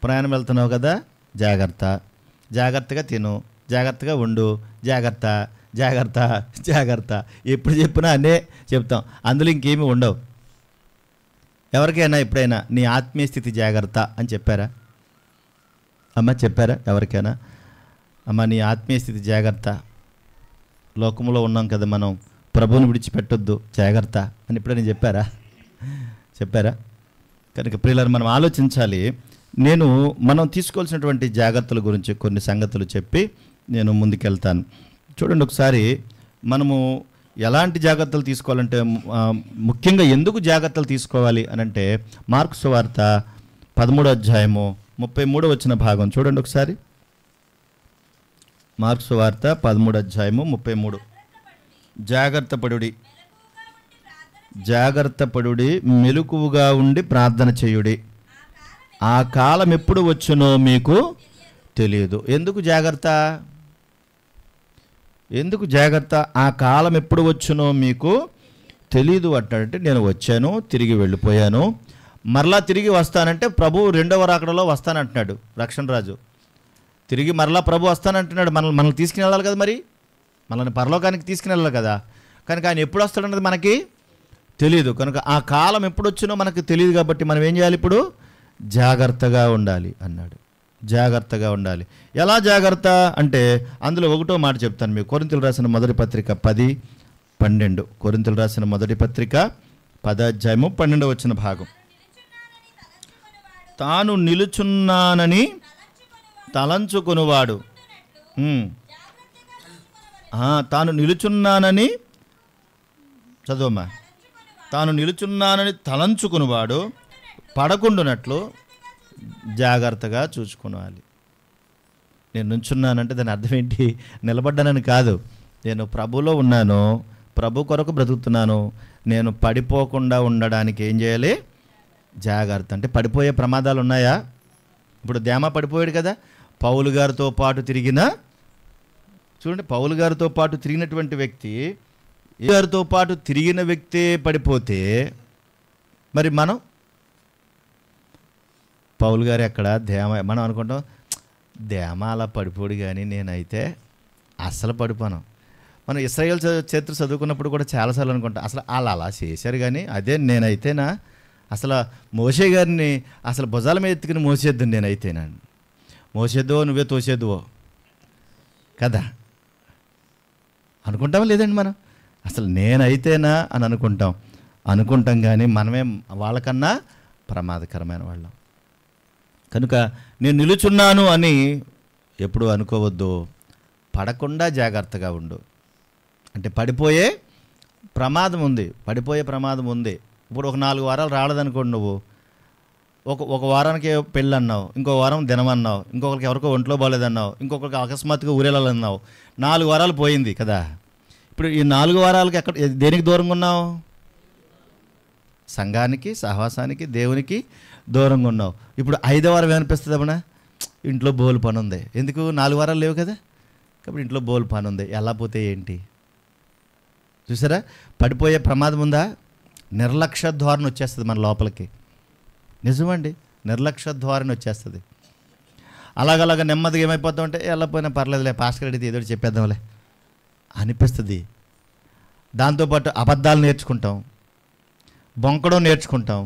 [SPEAKER 1] ప్రయాణం వెళ్తున్నావు కదా జాగ్రత్త, జాగ్రత్తగా తిను, జాగ్రత్తగా ఉండు, జాగ్రత్త జాగ్రత్త జాగ్రత్త. ఎప్పుడు చెప్పినా అనే చెప్తాం, అందులో ఇంకేమీ ఉండవు. ఎవరికైనా ఎప్పుడైనా నీ ఆత్మీయ స్థితి జాగ్రత్త అని చెప్పారా అమ్మ? చెప్పారా ఎవరికైనా? అమ్మ నీ ఆత్మీయ స్థితి జాగ్రత్త, లోకంలో ఉన్నాం కదా మనం, ప్రభువుని విడిచిపెట్టొద్దు జాగ్రత్త అని ఎప్పుడైనా చెప్పారా? చెప్పారా? కనుక ప్రియులారా, మనం ఆలోచించాలి. మనం తీసుకోవాల్సినటువంటి జాగ్రత్తల గురించి కొన్ని సంగతులు చెప్పి నేను ముందుకెళ్తాను. చూడండి ఒకసారి, మనము ఎలాంటి జాగ్రత్తలు తీసుకోవాలంటే, ముఖ్యంగా ఎందుకు జాగ్రత్తలు తీసుకోవాలి అని అంటే, మార్కు సువార్త 13వ అధ్యాయము 33 వచ్చిన భాగం చూడండి ఒకసారి. మార్కు సువార్త 13:33. జాగ్రత్త పడుడి, జాగ్రత్త పడుడి, మెలకువగా ఉండి ప్రార్థన చేయుడి, ఆ కాలం ఎప్పుడు వచ్చునో మీకు తెలియదు. ఎందుకు జాగ్రత్త? ఎందుకు జాగ్రత్త? ఆ కాలం ఎప్పుడు వచ్చునో మీకు తెలియదు అంటాడంటే, నేను వచ్చాను, తిరిగి వెళ్ళిపోయాను, మరలా తిరిగి వస్తానంటే ప్రభు రెండవ రాకడలో వస్తానంటున్నాడు. రక్షణ రాజు తిరిగి మరలా ప్రభు వస్తానంటున్నాడు. మనల్ని తీసుకుని వెళ్ళాలి కదా, మరి మనల్ని పరలోకానికి తీసుకుని వెళ్ళాలి కదా. కనుక ఆయన ఎప్పుడు వస్తాడన్నది మనకి తెలియదు. కనుక ఆ కాలం ఎప్పుడు వచ్చినో మనకు తెలియదు. కాబట్టి మనం ఏం చేయాలి? ఇప్పుడు జాగ్రత్తగా ఉండాలి అన్నాడు. జాగ్రత్తగా ఉండాలి. ఎలా జాగ్రత్త అంటే అందులో ఒకటో మాట చెప్తాను మీకు. కొరింథీయులకు రాసిన మొదటి పత్రిక 10:12. కొరింథీయులకు రాసిన మొదటి పత్రిక 10:12 వచ్చిన భాగం. తాను నిలుచున్నానని తలంచుకొనువాడు, తాను నిలుచున్నానని చదువమ్మా, తాను నిలుచున్నానని తలంచుకునివాడు పడకుండునట్లు జాగ్రత్తగా చూసుకునాలి. నేను నుంచున్నానంటే దాని అర్థం ఏంటి? నిలబడ్డానని కాదు. నేను ప్రభులో ఉన్నాను, ప్రభు కొరకు బ్రతుకుతున్నాను. నేను పడిపోకుండా ఉండడానికి ఏం చేయాలి? జాగ్రత్త. అంటే పడిపోయే ప్రమాదాలు ఉన్నాయా? ఇప్పుడు దేమా పడిపోయాడు కదా. పౌలు గారితో పాటు చూడండి, పౌలు గారితో పాటు తిరిగినటువంటి వ్యక్తి, గారితో పాటు తిరిగిన వ్యక్తే పడిపోతే మరి మనం, పౌలు గారు ఎక్కడ దేమ, మనం అనుకుంటాం దేమ అలా పడిపోడు, కానీ నేనైతే అస్సలు పడిపోను. మనం ఇశ్రాయేల్ చరిత్ర చదువుకున్నప్పుడు కూడా చాలాసార్లు అనుకుంటాం, అసలు వాళ్ళు అలా చేశారు, కానీ అదే నేనైతేనా అసలు మోషే గారిని అసలు భుజాల మీద ఎత్తుకుని మోసేద్దు నేనైతేనా. మోసేద్దువో నువ్వే తోసేద్దువో కదా అనుకుంటామా లేదండి? మనం అసలు నేనైతేనా అని అనుకుంటాం కానీ మనమే వాళ్ళకన్నా ప్రమాదకరమైన వాళ్ళం. కనుక నేను నిలుచున్నాను అని ఎప్పుడు అనుకోవద్దు. పడకుండా జాగ్రత్తగా ఉండు. అంటే పడిపోయే ప్రమాదం ఉంది. ఇప్పుడు ఒక 4 వారాలు రాలేదనుకోండి, నువ్వు ఒక వారానికి పెళ్ళి అన్నావు, ఇంకో వారం దినం అన్నావు, ఇంకొకరికి ఎవరికో ఒంట్లో బాగాలేదన్నావు, ఇంకొకరికి అకస్మాత్తుగా ఊరేళ్ళన్నావు, 4 వారాలు పోయింది కదా. ఇప్పుడు ఈ 4 వారాలకి దేనికి దూరంగా ఉన్నావు? సంఘానికి, సహవాసానికి, దేవునికి దూరంగా ఉన్నావు. ఇప్పుడు 5వ వారం ఏమనిపిస్తుంది? అప్పుడ ఇంట్లో బోలు పని ఉంది. ఎందుకు? 4 వారాలు లేవు కదా. కాబట్టి ఇంట్లో బోలు పని ఉంది, ఎలా పోతే ఏంటి? చూసారా, పడిపోయే ప్రమాదం ఉందా? నిర్లక్ష్య ధోరణి వచ్చేస్తుంది మన లోపలికి. నిజమండి, నిర్లక్ష్య ధోరణి వచ్చేస్తుంది. అలాగలాగా నెమ్మదిగా ఏమైపోతామంటే వెళ్ళపోయినా పర్లేదులే, పాస్టర్ అడిగితే ఏదో చెప్పేద్దాంలే అనిపిస్తుంది. దాంతోపాటు అబద్ధాలు నేర్చుకుంటాం, బొంకడం నేర్చుకుంటాం.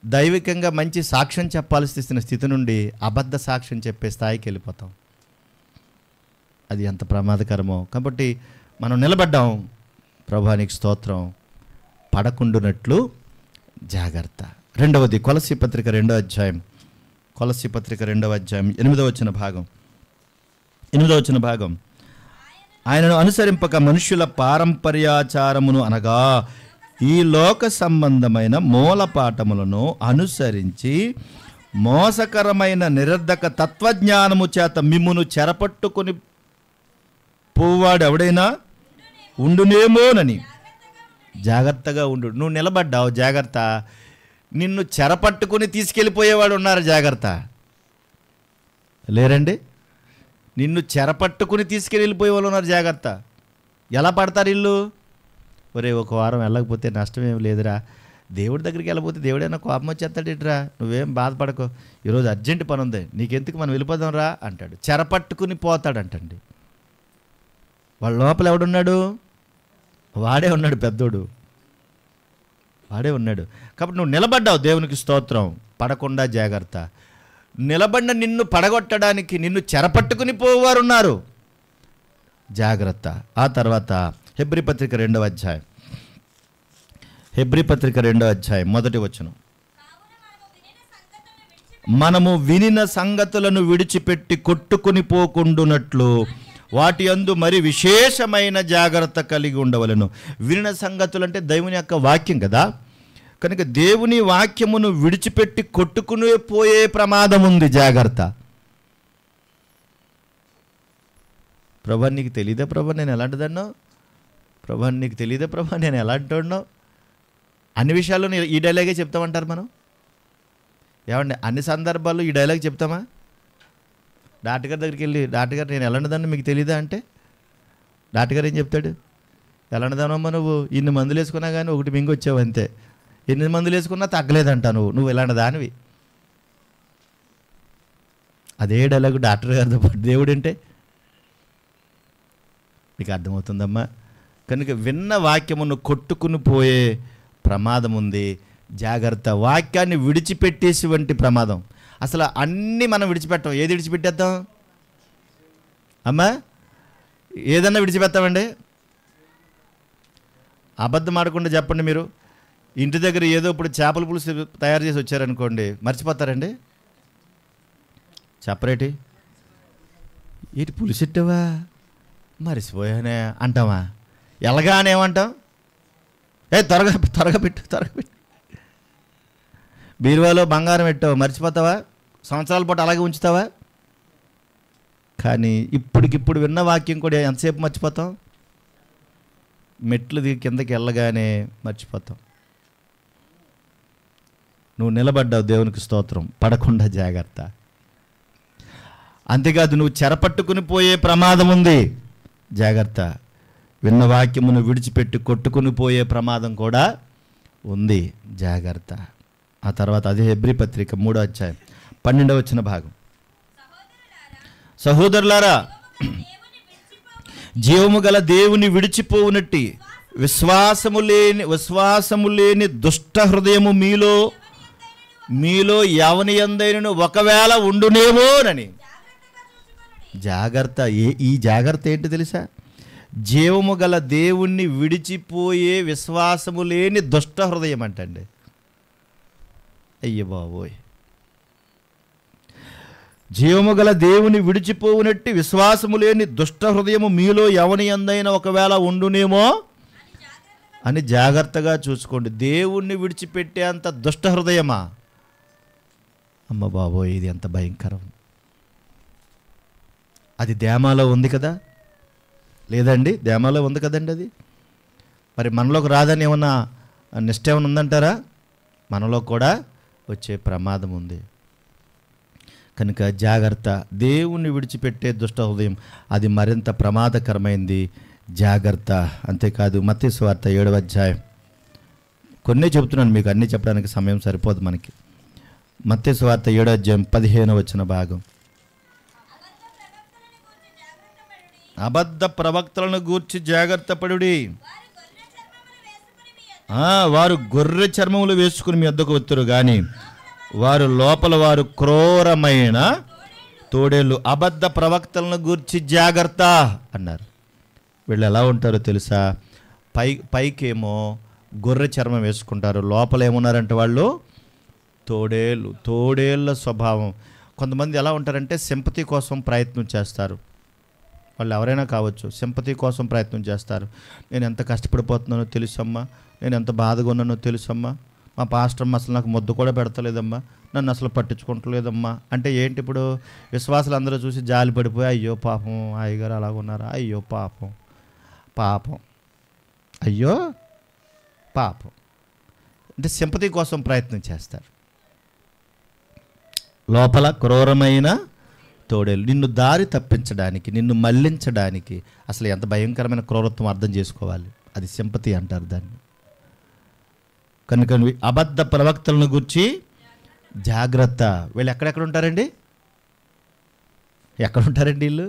[SPEAKER 1] దైవికంగా మంచి సాక్ష్యం చెప్పాల్సిన స్థితి నుండి అబద్ధ సాక్ష్యం చెప్పే స్థాయికి వెళ్ళిపోతాం. అది ఎంత ప్రమాదకరమో. కాబట్టి మనం నిలబడ్డాం, ప్రభువానికి స్తోత్రం. పడకుండునట్లు జాగ్రత్త. రెండవది కొలస్సీ పత్రిక 2వ అధ్యాయం. కొలస్సీ పత్రిక 2వ అధ్యాయం 8వ వచ్చిన భాగం. ఆయనను అనుసరింపక మనుష్యుల పారంపర్యాచారమును అనగా ఈ లోక సంబంధమైన మూలపాఠములను అనుసరించి మోసకరమైన నిరర్ధక తత్వజ్ఞానము చేత మిమ్మును చెరపట్టుకొని పోవాడు ఎవడైనా ఉండునేమోనని జాగ్రత్తగా ఉండు. నువ్వు నిలబడ్డావు, జాగ్రత్త. నిన్ను చెరపట్టుకుని తీసుకెళ్ళిపోయేవాడు ఉన్నారు, జాగ్రత్త. లేరండి? నిన్ను చెరపట్టుకుని తీసుకెళ్ళిపోయే వాళ్ళు ఉన్నారు, జాగ్రత్త. ఎలా పడతారు ఇల్లు? ఒరే, ఒక వారం వెళ్ళకపోతే నష్టం ఏం లేదురా, దేవుడి దగ్గరికి వెళ్ళకపోతే దేవుడైనా కోపం వచ్చేస్తాడేట్రా, నువ్వేం బాధపడకో, ఈరోజు అర్జెంట్ పని ఉంది, నీకెందుకు, మనం వెళ్ళిపోదాం రా అంటాడు. చెరపట్టుకుని పోతాడంటండి. వాళ్ళ లోపల ఎవడున్నాడు? వాడే ఉన్నాడు, పెద్దోడు వాడే ఉన్నాడు. కాబట్టి నువ్వు నిలబడ్డావు, దేవునికి స్తోత్రం. పడకుండా జాగ్రత్త. నిలబడిన నిన్ను పడగొట్టడానికి, నిన్ను చెరపట్టుకుని పోవారు ఉన్నారు, జాగ్రత్త. ఆ తర్వాత హెబ్రీ పత్రిక 2వ అధ్యాయం. హెబ్రీ పత్రిక 2వ అధ్యాయం 1వ వచనం. మనము వినిన సంగతులను విడిచిపెట్టి కొట్టుకుని పోకుండునట్లు వాటి యందు మరి విశేషమైన జాగ్రత్త కలిగి ఉండవలను. వినిన సంగతులు అంటే దేవుని యొక్క వాక్యం కదా. కనుక దేవుని వాక్యమును విడిచిపెట్టి కొట్టుకుని పోయే ప్రమాదం ఉంది, జాగ్రత్త. ప్రభా నీకు తెలీదా ప్రభా నేను ఎలాంటిదన్నో, ప్రభా నీకు తెలీదా ప్రభా నేను ఎలాంటివాడినో, అన్ని విషయాల్లో ఈ డైలాగే చెప్తామంటారు మనం. ఏమండి అన్ని సందర్భాల్లో ఈ డైలాగ్ చెప్తామా? డాక్టర్ గారి దగ్గరికి వెళ్ళి, డాక్టర్ గారు నేను ఎలాంటిదాన్ని మీకు తెలీదా అంటే డాక్టర్ గారు ఏం చెప్తాడు? ఎలాంటిదానమ్మా నువ్వు, ఇన్ని మందులు వేసుకున్నా కానీ ఒకటి మింగి వచ్చావు అంతే, ఎన్ని మందులు వేసుకున్నా తగ్గలేదంట, నువ్వు ఇలాంటి దానివి. అదే డైలాగు డాక్టర్ గారితో పాటు దేవుడు అంటే మీకు అర్థమవుతుందమ్మా. కనుక విన్న వాక్యమును కొట్టుకుని పోయే ప్రమాదం ఉంది, జాగ్రత్త. వాక్యాన్ని విడిచిపెట్టేసి వంటి ప్రమాదం. అసలు అన్నీ మనం విడిచిపెట్టాం. ఏది విడిచిపెట్టేద్దాం అమ్మా? ఏదన్నా విడిచిపెడతామండి? అబద్ధం ఆడకుండా చెప్పండి. మీరు ఇంటి దగ్గర ఏదో ఇప్పుడు చేపల పులుసు తయారు చేసి వచ్చారనుకోండి, మర్చిపోతారండి? చెప్పరేటి, ఏంటి పులుసెట్టావా, మర్చిపోయానే అంటామా? ఎలాగానేమంటాం? త్వరగా త్వరగా పెట్టు, త్వరగా పెట్టు. బీరువాలో బంగారం పెట్టావు, మర్చిపోతావా? సంవత్సరాల పాటు అలాగే ఉంచుతావా? కానీ ఇప్పటికిప్పుడు విన్న వాక్యం కూడా ఎంతసేపు మర్చిపోతాం? మెట్లు దిగి కిందకి వెళ్ళగానే మర్చిపోతాం. నువ్వు నిలబడ్డావు, దేవునికి స్తోత్రం. పడకుండా జాగ్రత్త. అంతేకాదు నువ్వు చెరపట్టుకుని పోయే ప్రమాదం ఉంది, జాగ్రత్త. విన్న వాక్యమును విడిచిపెట్టి కొట్టుకుని పోయే ప్రమాదం కూడా ఉంది, జాగ్రత్త. ఆ తర్వాత అదే హెబ్రీ పత్రిక 3వ అధ్యాయం 12వ వచన భాగం. సహోదరులారా, జీవము గల దేవుని విడిచిపోవునట్టి విశ్వాసము లేని దుష్ట హృదయము మీలో ఎవని యందైనను ఒకవేళ ఉండునేమోనని. జాగ్రత్త. ఈ జాగ్రత్త ఏంటి తెలుసా? జీవము గల దేవుణ్ణి విడిచిపోయే విశ్వాసము లేని దుష్ట హృదయం అంటండి. అయ్య బాబోయ్. జీవము గల దేవుని విడిచిపోవునట్టి విశ్వాసము లేని దుష్ట హృదయము మీలో ఎవని యందైనా ఒకవేళ ఉండునేమో అని జాగ్రత్తగా చూసుకోండి. దేవుణ్ణి విడిచిపెట్టేంత దుష్ట హృదయమా? అమ్మ బాబోయ్, ఇది ఎంత భయంకరం. అది దేమాలో ఉంది కదా, లేదండి? దేమాలో ఉంది కదండి అది. మరి మనలోకి రాదని ఏమన్నా నిష్ట ఏమైనా ఉందంటారా? మనలో కూడా వచ్చే ప్రమాదం ఉంది. కనుక జాగ్రత్త. దేవుణ్ణి విడిచిపెట్టే దుష్ట హృదయం అది మరింత ప్రమాదకరమైంది, జాగ్రత్త. అంతేకాదు మత్తయి సువార్త 7వ అధ్యాయం, కొన్నే చెబుతున్నాను మీకు, అన్నీ చెప్పడానికి సమయం సరిపోదు మనకి. మత్తయి సువార్త 7వ అధ్యాయం 15వ వచన భాగం. అబద్ధ ప్రవక్తలను గూర్చి జాగ్రత్త పడుడి. వారు గొర్రె చర్మములు వేసుకుని మీ వద్దకు వత్తురు కానీ వారు లోపల వారు క్రూరమైన తోడేళ్ళు. అబద్ధ ప్రవక్తలను గూర్చి జాగ్రత్త అన్నారు. వీళ్ళు ఎలా ఉంటారో తెలుసా? పైకేమో గొర్రె చర్మం వేసుకుంటారు, లోపల ఏమున్నారంటే వాళ్ళు తోడేళ్ళ స్వభావం. కొంతమంది ఎలా ఉంటారంటే సింపతి కోసం ప్రయత్నం చేస్తారు. వాళ్ళు ఎవరైనా కావచ్చు, సింపతి కోసం ప్రయత్నం చేస్తారు. నేను ఎంత కష్టపడిపోతున్నానో తెలుసమ్మా, నేను ఎంత బాధగా ఉన్నానో తెలుసమ్మా, మా పాస్టర్ అసలు నాకు ముద్దు కూడా పెడతలేదమ్మా, నన్ను అసలు పట్టించుకుంటలేదమ్మా అంటే ఏంటి? ఇప్పుడు విశ్వాసులు అందరూ చూసి జాలి పడిపోయి, అయ్యో పాపం అయ్యగారు అలాగున్నారా, అయ్యో పాపం పాపం అయ్యో పాపం అంటే సింపతి కోసం ప్రయత్నం చేస్తారు. లోపల క్రూరమైన తోడేలు. నిన్ను దారి తప్పించడానికి, నిన్ను మళ్లించడానికి. అసలు ఎంత భయంకరమైన క్రూరత్వం అర్థం చేసుకోవాలి. అది సింపతి అంటారు దాన్ని. కనుక అబద్ధ ప్రవక్తలను గురించి జాగ్రత్త. వీళ్ళు ఎక్కడెక్కడ ఉంటారండి? ఎక్కడుంటారండి వీళ్ళు?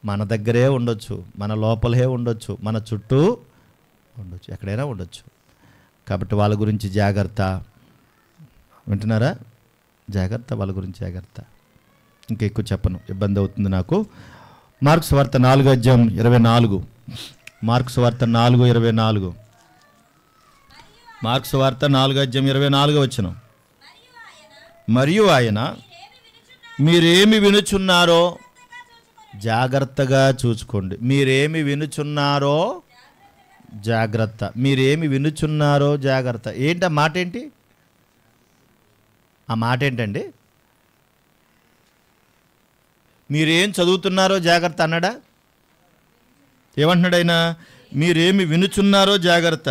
[SPEAKER 1] మన దగ్గరే ఉండొచ్చు, మన లోపలే ఉండొచ్చు, మన చుట్టూ ఉండొచ్చు, ఎక్కడైనా ఉండొచ్చు. కాబట్టి వాళ్ళ గురించి జాగ్రత్త. వింటున్నారా? జాగ్రత్త, వాళ్ళ గురించి జాగ్రత్త. ఇంకా ఎక్కువ చెప్పను, ఇబ్బంది అవుతుంది నాకు. మార్కు సువార్త 4వ అధ్యాయం 24. మార్కు సువార్త 4:24. మార్కు సువార్త 4వ అధ్యాయం 24వ వచనం. మరియు ఆయన మీరేమి వినుచున్నారో జాగ్రత్తగా చూసుకోండి. మీరేమి వినుచున్నారో జాగ్రత్త. మీరేమి వినుచున్నారో జాగ్రత్త. ఏంటి ఆ మాట? ఏంటి ఆ మాట? ఏంటండి? మీరేం చదువుతున్నారో జాగ్రత్త అన్నాడా? ఏమంటున్నాడు ఆయన? మీరేమి వినుచున్నారో జాగ్రత్త.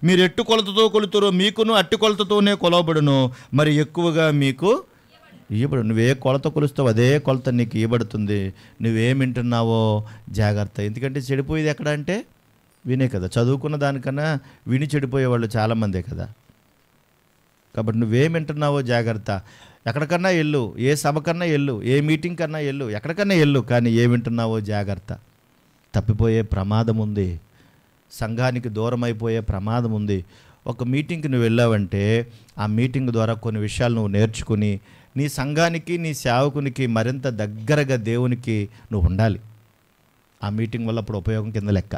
[SPEAKER 1] మీరు ఎట్టు కొలతతో కొలుతురో మీకును అట్టి కొలతతోనే కొలవబడును, మరి ఎక్కువగా మీకు ఇవ్వబడు. నువ్వే కొలత కొలుస్తావు అదే కొలత నీకు ఇవ్వబడుతుంది. నువ్వేం వింటున్నావో జాగ్రత్త. ఎందుకంటే చెడిపోయేది ఎక్కడ అంటే వినే కదా. చదువుకున్న దానికన్నా విని చెడిపోయేవాళ్ళు చాలామందే కదా. కాబట్టి నువ్వేం వింటున్నావో జాగ్రత్త. ఎక్కడికన్నా వెళ్ళు, ఏ సభ కన్నా వెళ్ళు, ఏ మీటింగ్ కన్నా వెళ్ళు, ఎక్కడికన్నా వెళ్ళు, కానీ ఏ వింటున్నావో జాగ్రత్త. తప్పిపోయే ప్రమాదం ఉంది, సంఘానికి దూరం అయిపోయే ప్రమాదం ఉంది. ఒక మీటింగ్కి నువ్వు వెళ్ళావంటే ఆ మీటింగ్ ద్వారా కొన్ని విషయాలు నువ్వు నేర్చుకుని నీ సంఘానికి నీ సేవకునికి మరింత దగ్గరగా దేవునికి నువ్వు ఉండాలి. ఆ మీటింగ్ వల్ల అప్పుడు ఉపయోగం కింద లెక్క.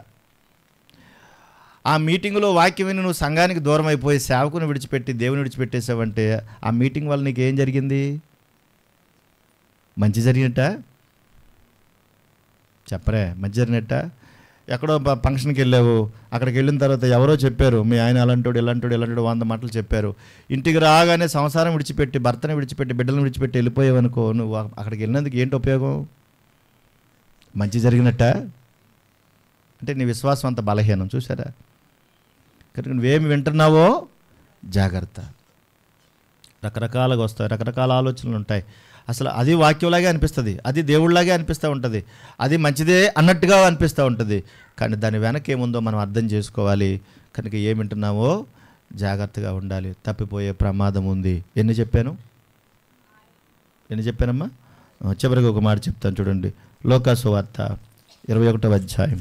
[SPEAKER 1] ఆ మీటింగ్లో వాక్యం విని నువ్వు సంఘానికి దూరం అయిపోయి సేవకుని విడిచిపెట్టి దేవుని విడిచిపెట్టేసావంటే ఆ మీటింగ్ వల్ల నీకు ఏం జరిగింది? మంచి జరిగినట్ట? చెప్పరే, మంచి జరిగినట్ట? ఎక్కడో ఫంక్షన్కి వెళ్ళావు, అక్కడికి వెళ్ళిన తర్వాత ఎవరో చెప్పారు మీ ఆయన అలాంటోడు ఇలాంటోడు 100 మాటలు చెప్పారు. ఇంటికి రాగానే సంసారం విడిచిపెట్టి భర్తను విడిచిపెట్టి బిడ్డలను విడిచిపెట్టి వెళ్ళిపోయావు అనుకో, నువ్వు అక్కడికి వెళ్ళినందుకు ఏంటి ఉపయోగం? మంచి జరిగినట్ట? అంటే నీ విశ్వాసం అంత బలహీనం. చూసారా? కనుక నువ్వేమి వింటున్నావో జాగ్రత్త. రకరకాలుగా వస్తాయి, రకరకాల ఆలోచనలు ఉంటాయి. అసలు అది వాక్యంలాగే అనిపిస్తుంది, అది దేవుళ్ళలాగే అనిపిస్తూ ఉంటుంది, అది మంచిదే అన్నట్టుగా అనిపిస్తూ ఉంటుంది. కానీ దాని వెనక ఏముందో మనం అర్థం చేసుకోవాలి. కనుక ఏమి వింటున్నావో జాగ్రత్తగా ఉండాలి. తప్పిపోయే ప్రమాదం ఉంది. ఎన్ని చెప్పానమ్మా? చివరికి ఒక మాట చెప్తాను చూడండి. లోకాసు వార్త 21వ అధ్యాయం.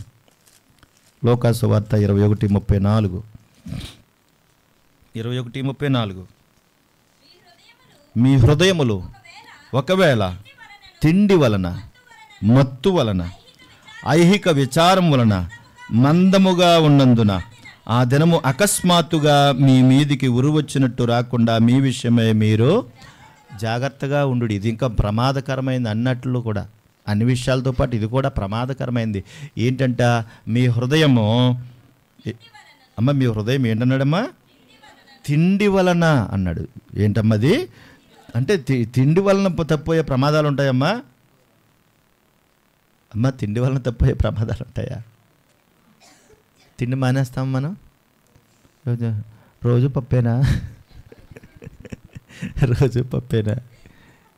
[SPEAKER 1] లోకాసు వార్త 21:34. 21:34. మీ హృదయములు ఒకవేళ తిండి వలన, మత్తు వలన, ఐహిక విచారం వలన మందముగా ఉన్నందున ఆ దినము అకస్మాత్తుగా మీ మీదికి ఉరువచ్చినట్టు రాకుండా మీ విషయమై మీరు జాగ్రత్తగా ఉండు. ఇది ఇంకా ప్రమాదకరమైంది అన్నట్లు కూడా, అన్ని విషయాలతో పాటు ఇది కూడా ప్రమాదకరమైంది. ఏంటంట? మీ హృదయము మీ హృదయం ఏంటన్నాడమ్మా? తిండి వలన అన్నాడు. ఏంటమ్మది? అంటే తిండి వలన తప్పిపోయే ప్రమాదాలు ఉంటాయమ్మా? తిండి వలన తప్పిపోయే ప్రమాదాలు ఉంటాయా? తిండి మానేస్తాం మనం? రోజు పప్పేనా? రోజు పప్పేనా?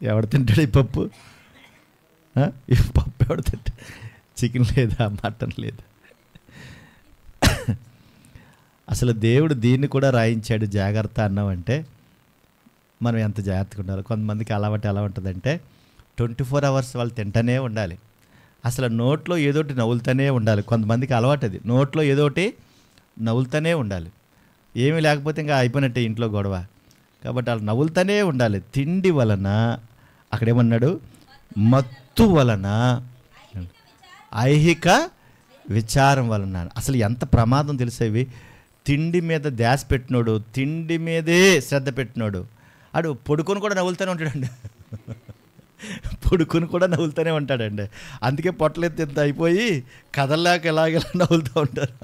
[SPEAKER 1] ఎవడు తింటాడు ఈ పప్పు? ఈ పప్పు ఎవడు తింటాడు? చికెన్ లేదా, మటన్ లేదా? అసలు దేవుడు దీన్ని కూడా రాయించాడు జాగ్రత్త అన్నామంటే మనం ఎంత జాగ్రత్తగా ఉండాలి. కొంతమందికి అలవాటు ఎలా ఉంటుందంటే 24 hours వాళ్ళు తింటూనే ఉండాలి. అసలు నోట్లో ఏదోటి నవ్వులుతూనే ఉండాలి. కొంతమందికి అలవాటు అది, నోట్లో ఏదోటి నవ్వులుతూనే ఉండాలి. ఏమీ లేకపోతే ఇంకా అయిపోయినట్టే ఇంట్లో గొడవ. కాబట్టి వాళ్ళు నవ్వులుతూనే ఉండాలి. తిండి వలన, అక్కడేమన్నాడు? మత్తు వలన, ఐహిక విచారం వలన. అసలు ఎంత ప్రమాదం తెలిసేవి. తిండి మీద ధ్యాస పెట్టినోడు, తిండి మీదే శ్రద్ధ పెట్టినోడు ఆడు పొడుకొని కూడా నవ్వులుతూనే ఉంటాడండి. పొడుకొని కూడా నవ్వులుతూనే ఉంటాడండి. అందుకే పొట్టలెత్తి ఎంత అయిపోయి కథల్లాక ఎలాగెలా నవ్వులుతూ ఉంటారు.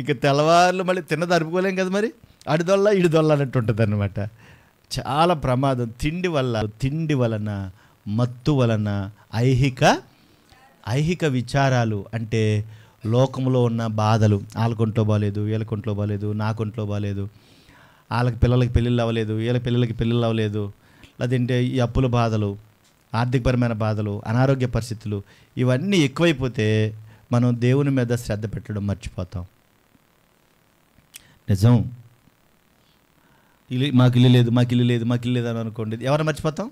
[SPEAKER 1] ఇక తెల్లవారులు మళ్ళీ తిన్నది అరుపుకోలేం కదా, మరి అడిదొల్ల ఇడిదొల్ల అన్నట్టు ఉంటుంది అన్నమాట. చాలా ప్రమాదం. తిండి వలన, మత్తు వలన, ఐహిక విచారాలు అంటే లోకంలో ఉన్న బాధలు. వాళ్ళకొంట్లో బాగాలేదు, వీళ్ళకొంట్లో బాగాలేదు, నాకొంట్లో బాగాలేదు, వాళ్ళకి పిల్లలకి పెళ్ళిళ్ళు అవ్వలేదు, వీళ్ళకి పిల్లలకి పెళ్ళిళ్ళు అవ్వలేదు, లేదంటే ఈ అప్పుల బాధలు, ఆర్థికపరమైన బాధలు, అనారోగ్య పరిస్థితులు, ఇవన్నీ ఎక్కువైపోతే మనం దేవుని మీద శ్రద్ధ పెట్టడం మర్చిపోతాం. నిజం. మాకు ఇల్లు లేదు అని అనుకోండి, ఎవరు మర్చిపోతాం?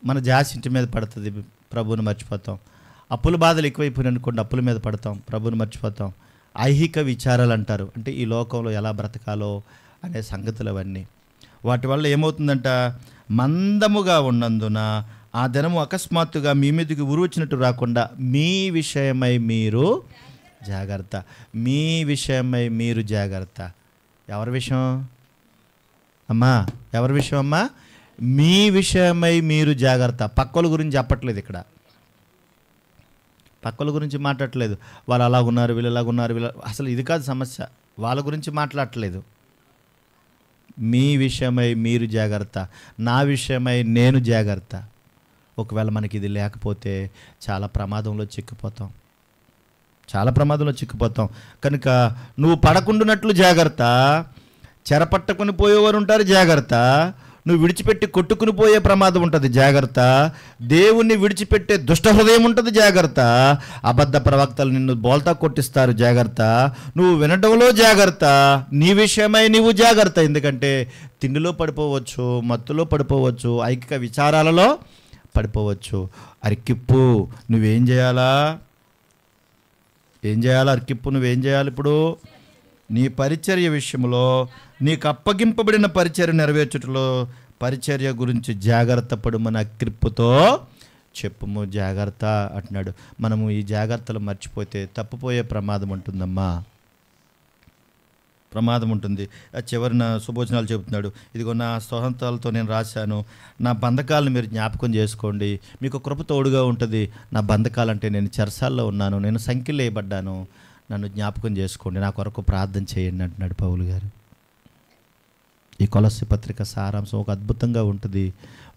[SPEAKER 1] మన జాస్ ఇంటి మీద పడుతుంది, ప్రభువుని మర్చిపోతాం. అప్పుల బాధలు ఎక్కువైపోయినాయి అనుకోండి, అప్పుల మీద పడతాం, ప్రభువుని మర్చిపోతాం. ఐహిక విచారాలు అంటారు, అంటే ఈ లోకంలో ఎలా బ్రతకాలో అనే సంగతులు అవన్నీ. వాటి వల్ల ఏమవుతుందంట? మందముగా ఉన్నందున ఆ దినము అకస్మాత్తుగా మీ మీదకి ఉరువచ్చినట్టు రాకుండా మీ విషయమై మీరు జాగ్రత్త. మీ విషయమై మీరు జాగ్రత్త. ఎవరి విషయం అమ్మా? ఎవరి విషయం అమ్మా? మీ విషయమై మీరు జాగ్రత్త. పక్కల గురించి చెప్పట్లేదు ఇక్కడ. పక్కల గురించి మాట్లాడట్లేదు. వాళ్ళు అలాగున్నారు, వీళ్ళు ఎలాగున్నారు, అసలు ఇది కాదు సమస్య. వాళ్ళ గురించి మాట్లాడట్లేదు. మీ విషయమై మీరు జాగ్రత్త, నా విషయమై నేను జాగ్రత్త. ఒకవేళ మనకి ఇది లేకపోతే చాలా ప్రమాదంలో చిక్కిపోతాం, చాలా ప్రమాదంలో చిక్కిపోతాం. కనుక నువ్వు పడకుండానట్లు జాగ్రత్త, చెరపట్టుకుని పోయేవారు ఉంటారు జాగ్రత్త, నువ్వు విడిచిపెట్టి కొట్టుకుని పోయే ప్రమాదం ఉంటుంది జాగ్రత్త, దేవుణ్ణి విడిచిపెట్టే దుష్ట హృదయం ఉంటుంది జాగ్రత్త, అబద్ధ ప్రవక్తలు నిన్ను బోల్తా కొట్టిస్తారు జాగ్రత్త, నువ్వు వినడంలో జాగ్రత్త, నీ విషయమై నీవు జాగ్రత్త. ఎందుకంటే తిండిలో పడిపోవచ్చు, మత్తులో పడిపోవచ్చు, ఐకిక విచారాలలో పడిపోవచ్చు. అరికిప్పు నువ్వేం చేయాలా? ఏం చేయాలా? అరికిప్పు నువ్వేం చేయాలి? ఇప్పుడు నీ పరిచర్య విషయంలో, నీకు అప్పగింపబడిన పరిచర్య నెరవేర్చుటలో పరిచర్య గురించి జాగ్రత్త పడుమని అక్రిప్పుతో చెప్పుము. జాగ్రత్త అంటున్నాడు. మనము ఈ జాగ్రత్తలు మర్చిపోతే తప్పిపోయే ప్రమాదం ఉంటుందమ్మా, ప్రమాదం ఉంటుంది. చివరిన సుభోజనాలు చెబుతున్నాడు, ఇదిగో నా స్వతంత్రాలతో నేను రాశాను, నా బంధకాలను మీరు జ్ఞాపకం చేసుకోండి, మీకు కృప తోడుగా ఉంటుంది. నా బంధకాలంటే నేను చెరసాల్లో ఉన్నాను, నేను సంఖ్యలు వేయబడ్డాను, నన్ను జ్ఞాపకం చేసుకోండి, నా కొరకు ప్రార్థన చేయండి అంటున్నాడు పౌలు గారు. ఈ కొలస్సీ పత్రిక సారాంశం ఒక అద్భుతంగా ఉంటుంది.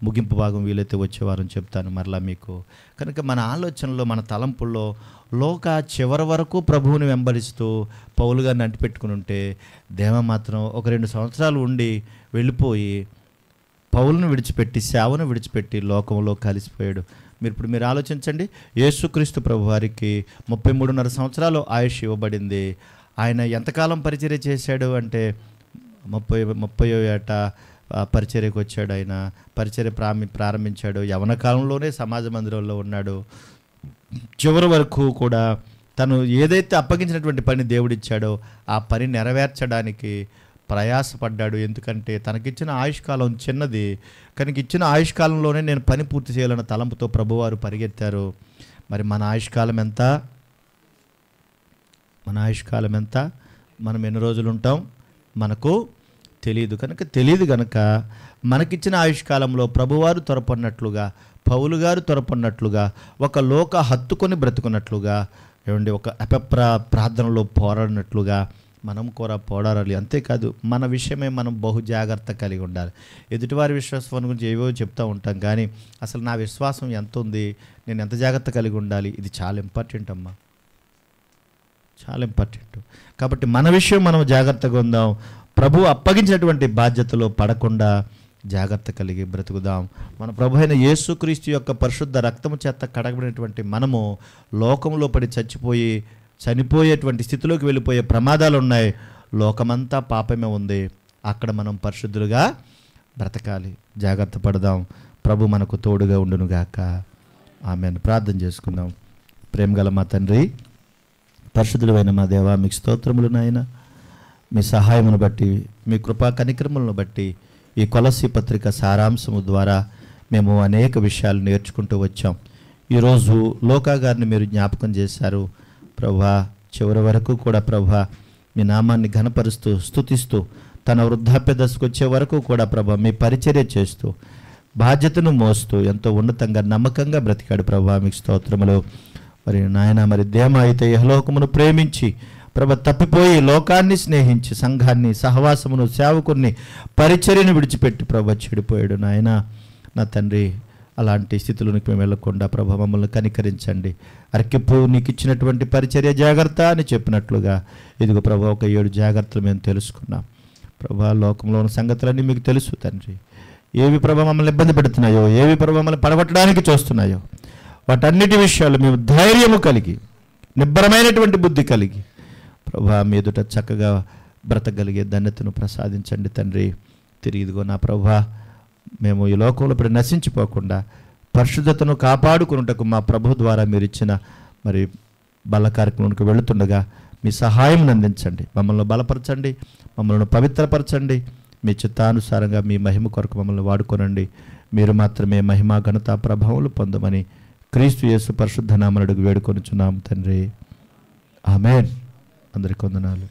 [SPEAKER 1] ముగింపు భాగం వీలైతే వచ్చేవారం చెప్తాను మరలా మీకు. కనుక మన ఆలోచనలో, మన తలంపుల్లో లోక చివరి వరకు ప్రభువుని వెంబడిస్తూ పౌలు గారిని అంటిపెట్టుకుని ఉంటే, దేవ మాత్రం ఒక 2 సంవత్సరాలు ఉండి వెళ్ళిపోయి పౌలును విడిచిపెట్టి, సేవను విడిచిపెట్టి లోకంలో కలిసిపోయాడు. మీరు ఆలోచించండి. యేసుక్రీస్తు ప్రభు వారికి 33.5 సంవత్సరాలు ఆయుష్ ఇవ్వబడింది. ఆయన ఎంతకాలం పరిచర్య చేశాడు అంటే 30వ ఏట పరిచర్యకు వచ్చాడు. ఆయన పరిచర్య ప్రారంభించాడు. యవన కాలంలోనే సమాజ మందిరంలో ఉన్నాడు. చివరి వరకు కూడా తను ఏదైతే అప్పగించినటువంటి పని దేవుడిచ్చాడో ఆ పని నెరవేర్చడానికి ప్రయాసపడ్డాడు. ఎందుకంటే తనకిచ్చిన ఆయుష్కాలం చిన్నది. కనుక ఇచ్చిన ఆయుష్కాలంలోనే నేను పని పూర్తి చేయాలన్న తలంపుతో ప్రభువారు పరిగెత్తారు. మరి మన ఆయుష్కాలం ఎంత? మన ఆయుష్కాలం ఎంత? మనం ఎన్ని రోజులు ఉంటాం మనకు తెలియదు. తెలియదు కనుక మనకిచ్చిన ఆయుష్కాలంలో ప్రభువారు త్వరపడినట్లుగా, పౌలు గారు త్వరపడినట్లుగా, ఒక లోక హత్తుకొని బ్రతుకున్నట్లుగా, ఏమండి, ఒక ప్రార్థనలో పోరాడినట్లుగా మనం కూడా పోరాడాలి. అంతేకాదు మన విషయమే మనం బహు జాగ్రత్త కలిగి ఉండాలి. ఎదుటివారి విశ్వాసం గురించి ఏవో చెప్తూ ఉంటాం, కానీ అసలు నా విశ్వాసం ఎంత ఉంది, నేను ఎంత జాగ్రత్త కలిగి ఉండాలి, ఇది చాలా ఇంపార్టెంట్ అమ్మా, చాలా ఇంపార్టెంట్. కాబట్టి మన విషయం మనం జాగ్రత్తగా ఉందాం. ప్రభు అప్పగించినటువంటి బాధ్యతలో పడకుండా జాగ్రత్త కలిగి బ్రతుకుదాం. మన ప్రభు అయిన యేసుక్రీస్తు యొక్క పరిశుద్ధ రక్తము చేత కడగబడినటువంటి మనము లోకంలో పడి చనిపోయేటువంటి స్థితిలోకి వెళ్ళిపోయే ప్రమాదాలు ఉన్నాయి. లోకమంతా పాపమే ఉంది. అక్కడ మనం పరిశుద్ధులుగా బ్రతకాలి. జాగ్రత్త పడదాం. ప్రభు మనకు తోడుగా ఉండునుగాక. ఆమేన్. ప్రార్థన చేసుకుందాం. ప్రేమగల మా తండ్రి, పరిశుద్ధుడైన మా దేవా, మీకు స్తోత్రములు నాయన. మీ సహాయమును బట్టి, మీ కృపా కనికరములను బట్టి ఈ కొలస్సీ పత్రిక సారాంశము ద్వారా మేము అనేక విషయాలు నేర్చుకుంటూ వచ్చాం. ఈరోజు లోకా గారిని మీరు జ్ఞాపకం చేశారు ప్రభువా. చివరి వరకు కూడా ప్రభువా మీ నామాన్ని ఘనపరుస్తూ స్తుతిస్తూ తన వృద్ధాప్య దశకు వచ్చే వరకు కూడా ప్రభువా మీ పరిచర్య చేస్తూ బాధ్యతను మోస్తూ ఎంతో ఉన్నతంగా నమ్మకంగా బ్రతికాడు ప్రభువా. మీకు స్తోత్రములు. మరి నాయన, మరి దేమ అయితే యహలోకమును ప్రేమించి ప్రభు తప్పిపోయి లోకాన్ని స్నేహించి సంఘాన్ని, సహవాసమును, సేవకుని, పరిచర్యను విడిచిపెట్టి ప్రభు చెడిపోయాడు. నాయన నా తండ్రి, అలాంటి స్థితిలోనికి మేము వెళ్ళకుండా ప్రభు మమ్మల్ని కనికరించండి. అర్కిప్పు నీకు ఇచ్చినటువంటి పరిచర్య జాగ్రత్త అని చెప్పినట్లుగా ఇదిగో ప్రభు ఒక 7 జాగ్రత్తలు మేము తెలుసుకున్నాం. ప్రభు లోకంలో ఉన్న సంగతులన్నీ మీకు తెలుసు తండ్రి. ఏవి ప్రభు మమ్మల్ని ఇబ్బంది పెడుతున్నాయో, ఏవి ప్రభు మమ్మల్ని పడగొట్టడానికి చూస్తున్నాయో, వాటన్నిటి విషయాలు మేము ధైర్యము కలిగి, నిబ్బరమైనటువంటి బుద్ధి కలిగి ప్రభా మీ ఎదుట చక్కగా బ్రతకగలిగే ధన్యతను ప్రసాదించండి తండ్రి. తిరిగి ఇదిగో నా ప్రభా, మేము ఈ లోకంలో ఇప్పుడు నశించిపోకుండా పరిశుద్ధతను కాపాడుకున్నటకు మా ప్రభు ద్వారా మీరు ఇచ్చిన మరి బల కార్యక్రమానికి వెళుతుండగా మీ సహాయం అందించండి. మమ్మల్ని బలపరచండి, మమ్మల్ని పవిత్రపరచండి. మీ చిత్తానుసారంగా మీ మహిమ కొరకు మమ్మల్ని వాడుకోనండి. మీరు మాత్రమే మహిమ, ఘనత, ప్రభావాలు పొందమని క్రీస్తు యేసు పరిశుద్ధ నామమున అడుగు వేడుకొనుచున్నాము తండ్రి. ఆమేన్. అందరికీ వందనాలు.